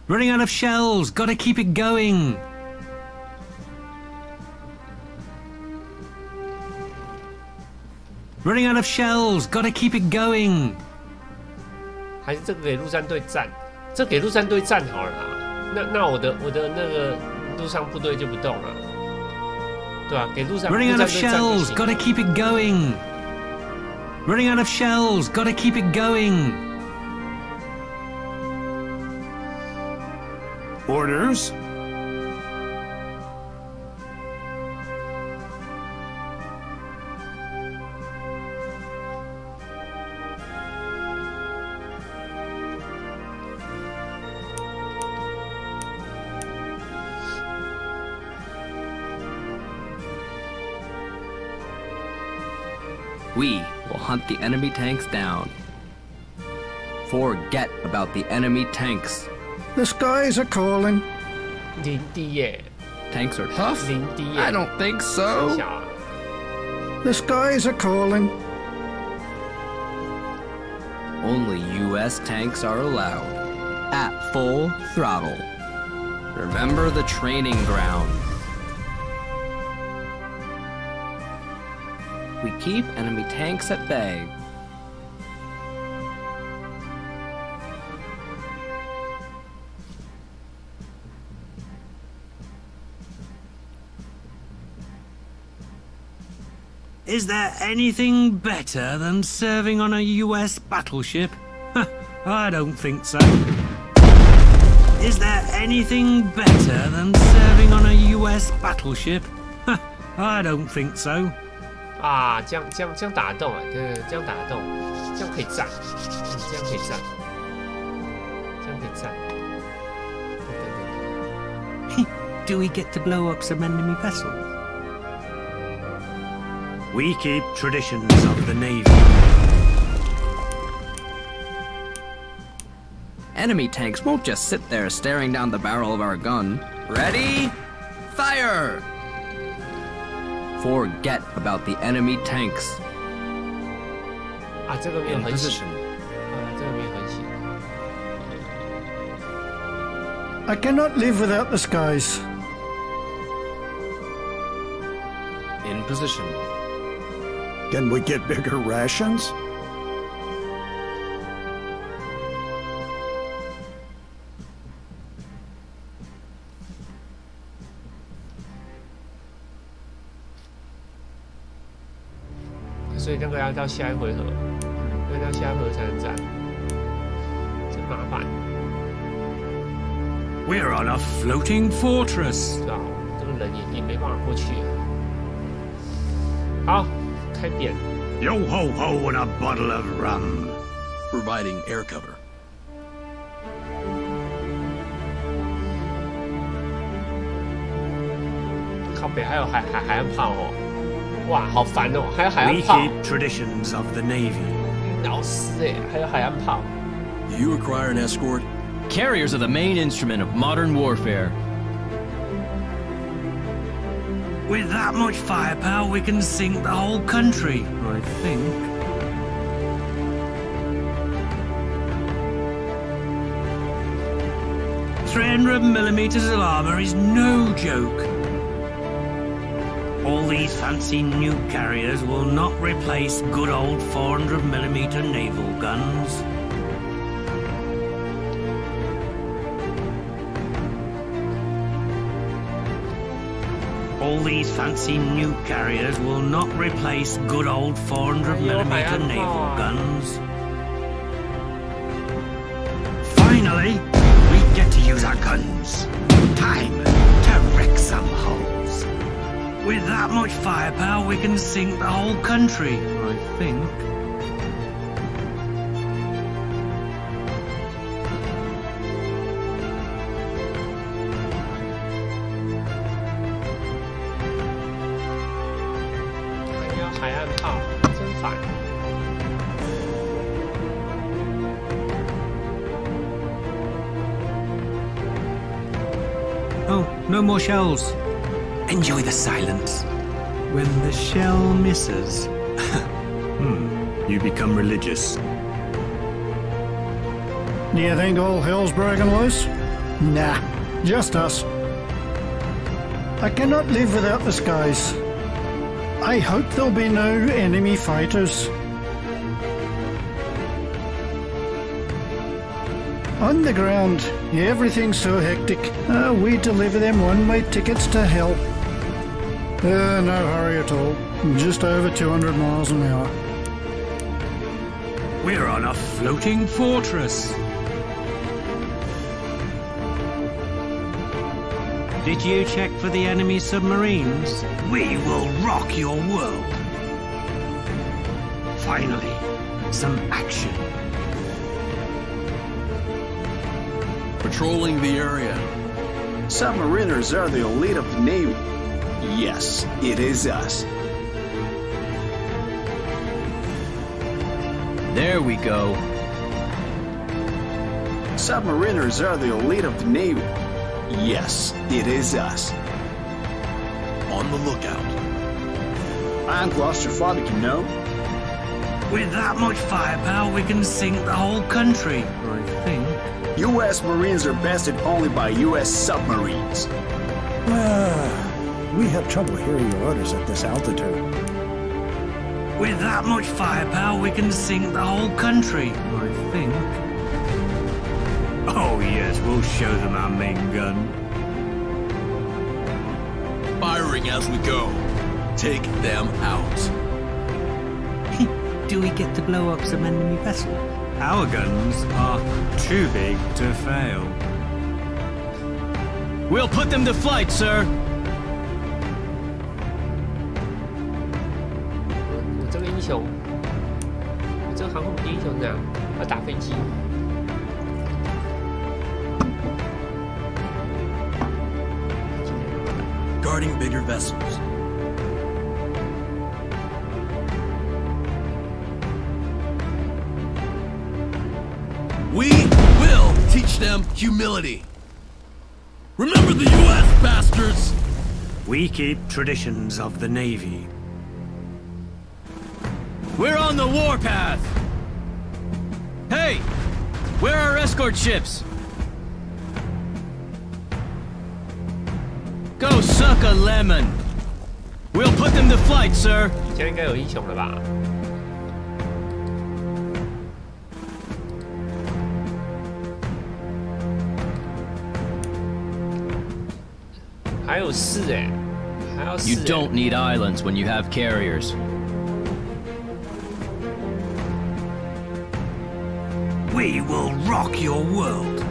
Running out of shells. Gotta keep it going. Running out of shells. Gotta keep it going. 还是这个给陆战队战，这给陆战队战好了啦。那我的那个陆上部队就不动了，对吧？给陆上 Running out of 陆战队战不 shells. 行。 Gotta keep it going. Running out of shells. Gotta keep it going. Orders? We will hunt the enemy tanks down. Forget about the enemy tanks. The skies are calling. 零滴耶， Tanks are tough? 零滴耶 I don't think 很 so. 小啊 The skies are calling. Only US tanks are allowed. At full throttle. Remember the training ground. We keep enemy tanks at bay. Is there anything better than serving on a US battleship? I don't think so. Is there anything better than serving on a US battleship? I don't think so. 啊，这样打得动啊，对，这样打得动，这样可以战，这样可以战，这样可以战。Do we get to blow up some enemy vessels? We keep traditions of the Navy. Enemy tanks won't just sit there staring down the barrel of our gun. Ready? Fire! Forget about the enemy tanks. 啊，这个没有 In 很洗， position. 这个没有很洗。 I cannot live without the skies. In position. Can we get bigger rations? .所以那个要到下一回合，因为到下一回合才能战，真麻烦。 We're on a floating fortress. 知道，这个人也没办法过去。好，开扁。 Yo ho ho and a bottle of rum. Providing air cover. 靠北还有海岸炮哦，哇，好烦哦，还有海岸 We 炮， keep traditions of the Navy. 老死哎，还有海岸炮。 Do you require an escort? Carriers are the main instrument of modern warfare. With that much firepower, we can sink the whole country, I think. .300mm of armor is no joke. All these fancy nuke carriers will not replace good old 400mm naval guns. All these fancy nuke carriers will not replace good old 400mm naval guns. Finally, we get to use our guns. Time to wreck some hulls. With that much firepower, we can sink the whole country, I think. Oh, no more shells. Enjoy the silence. When the shell misses. You become religious. Do you think all hell's broken loose? Nah, just us. I cannot live without the skies. I hope there'll be no enemy fighters. On the ground, everything's so hectic. We deliver them one-way tickets to hell. No hurry at all. Just over 200 miles an hour. We're on a floating fortress. Did you check for the enemy submarines? We will rock your world. Finally, some action. Patrolling the area. Submariners are the elite of the Navy. Yes, it is us. There we go. Submariners are the elite of the Navy. Yes, it is us. On the lookout. I'm claustrophobic, you know. With that much firepower, we can sink the whole country, I think. U.S. Marines are bested only by U.S. submarines. We have trouble hearing your orders at this altitude. With that much firepower, we can sink the whole country, I think. Oh yes, we'll show them our main gun. Firing as we go. Take them out. Do we get to blow up some enemy vessels? Our guns are too big to fail. We'll put them to flight, sir. 我这个英雄，我这个航空母舰英雄这样，要打飞机。 Guarding bigger vessels. We will teach them humility. Remember the U.S., bastards! We keep traditions of the Navy. We're on the warpath! Hey! Where are our escort ships? Go suck a lemon! We'll put them to flight, sir! 现在应该有英雄了吧？还有4哎，还要4。You don't need islands when you have carriers. We will rock your world.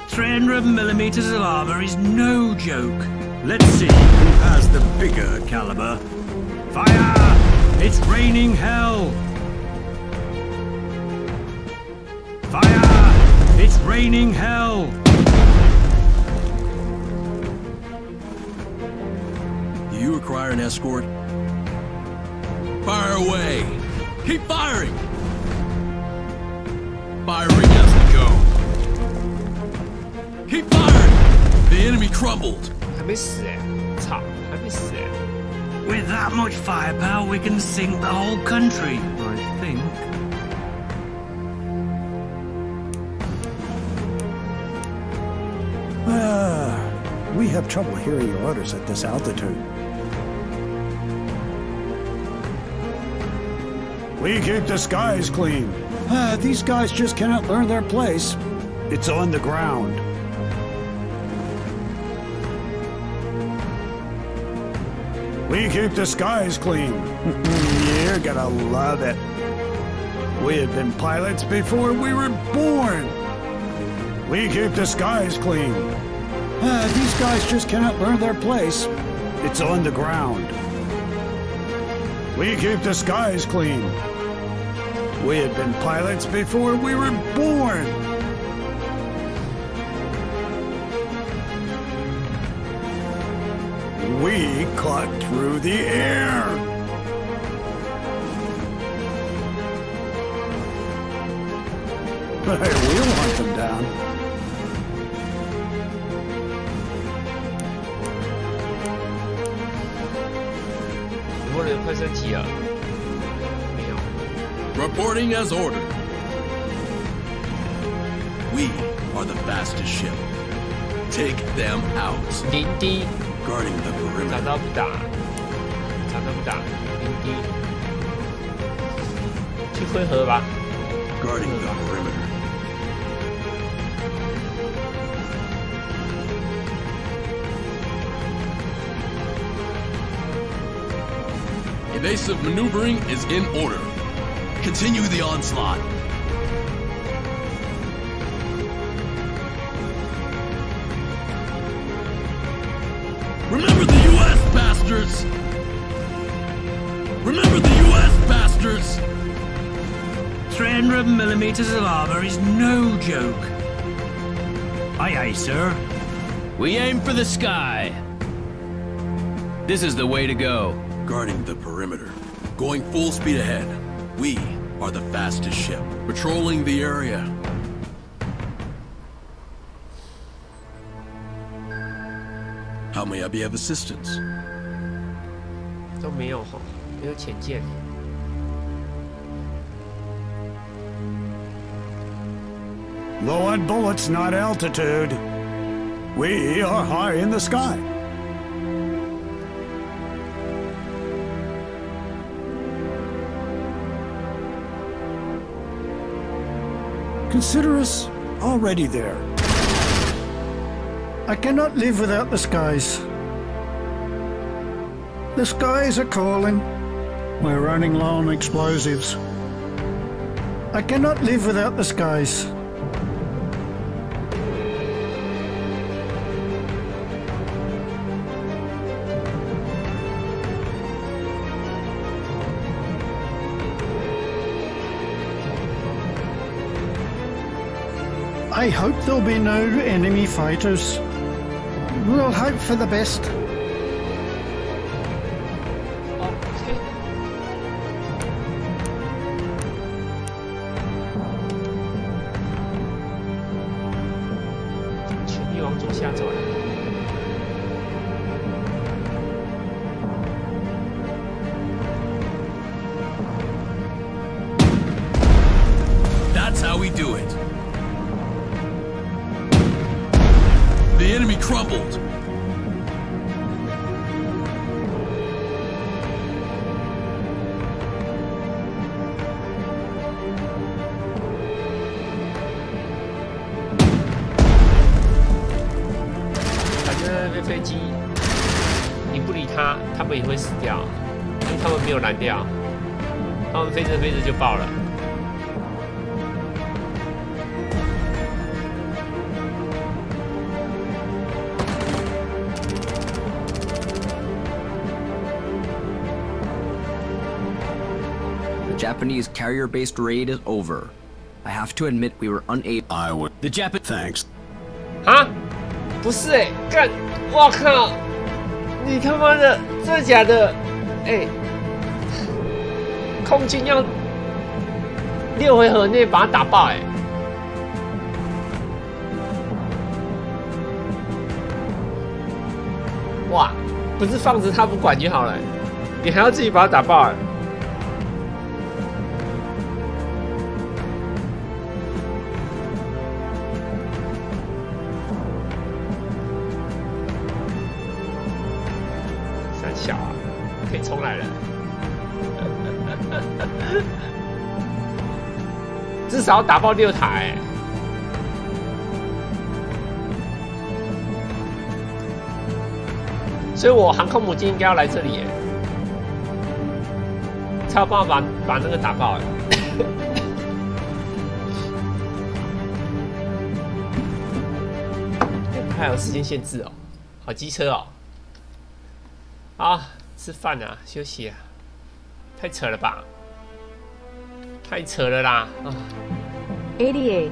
300mm of armor is no joke. Let's see who has the bigger caliber. Fire! It's raining hell! Fire! It's raining hell! Do you require an escort? Fire away! Keep firing! Firing as we go. Keep firing! The enemy crumbled. 还没死哎，操，还没死哎。 With that much firepower, we can sink the whole country, I think. We have trouble hearing your orders at this altitude. We keep the skies clean. These guys just cannot learn their place. It's on the ground. We keep the skies clean. You're gonna love it. We have been pilots before we were born. We keep the skies clean. These guys just cannot learn their place. It's on the ground. We keep the skies clean. We have been pilots before we were born. We caught through the air. Hey, we'll hunt them down. Reporting as ordered. We are the fastest ship. Take them out. 零D。 Guarding the perimeter. 找到不打，找到不打，零D。去汇合吧。Guarding the perimeter. Evasive maneuvering is in order. Continue the onslaught. Remember the U.S. bastards! Remember the U.S. bastards! 300 millimeters of armor is no joke. Aye, aye, sir. We aim for the sky. This is the way to go. Guarding the perimeter. Going full speed ahead. We are the fastest ship. Patrolling the area. How may I be of assistance? 都没有哈，没有潜舰。 Low on bullets, not altitude. We are high in the sky. Consider us already there. I cannot live without the skies. The skies are calling. We're running low on explosives. I cannot live without the skies. I hope there'll be no enemy fighters. We'll hope for the best. Okay. 全力往左下走了。 That's how we do it. The enemy crumbled.那飞机，你不理它，它们也会死掉，因为它们没有燃料，它们飞着飞着就爆了。 The Japanese carrier-based raid is over. I have to admit we were unable. I would. The Japan. Thanks. 啊？不是哎、欸，干！我靠！你他妈的，真的假的？哎、空军要6回合内把它打爆哎、哇！不是放着他不管就好了、欸，你还要自己把它打爆哎、小啊，可以重来了，至少要打爆6台、欸。所以我航空母舰应该要来这里、欸，才有办法把那个打爆、欸。还有时间限制哦，好机车哦。 啊，吃饭啊，休息啊，太扯了吧，太扯了啦！啊 88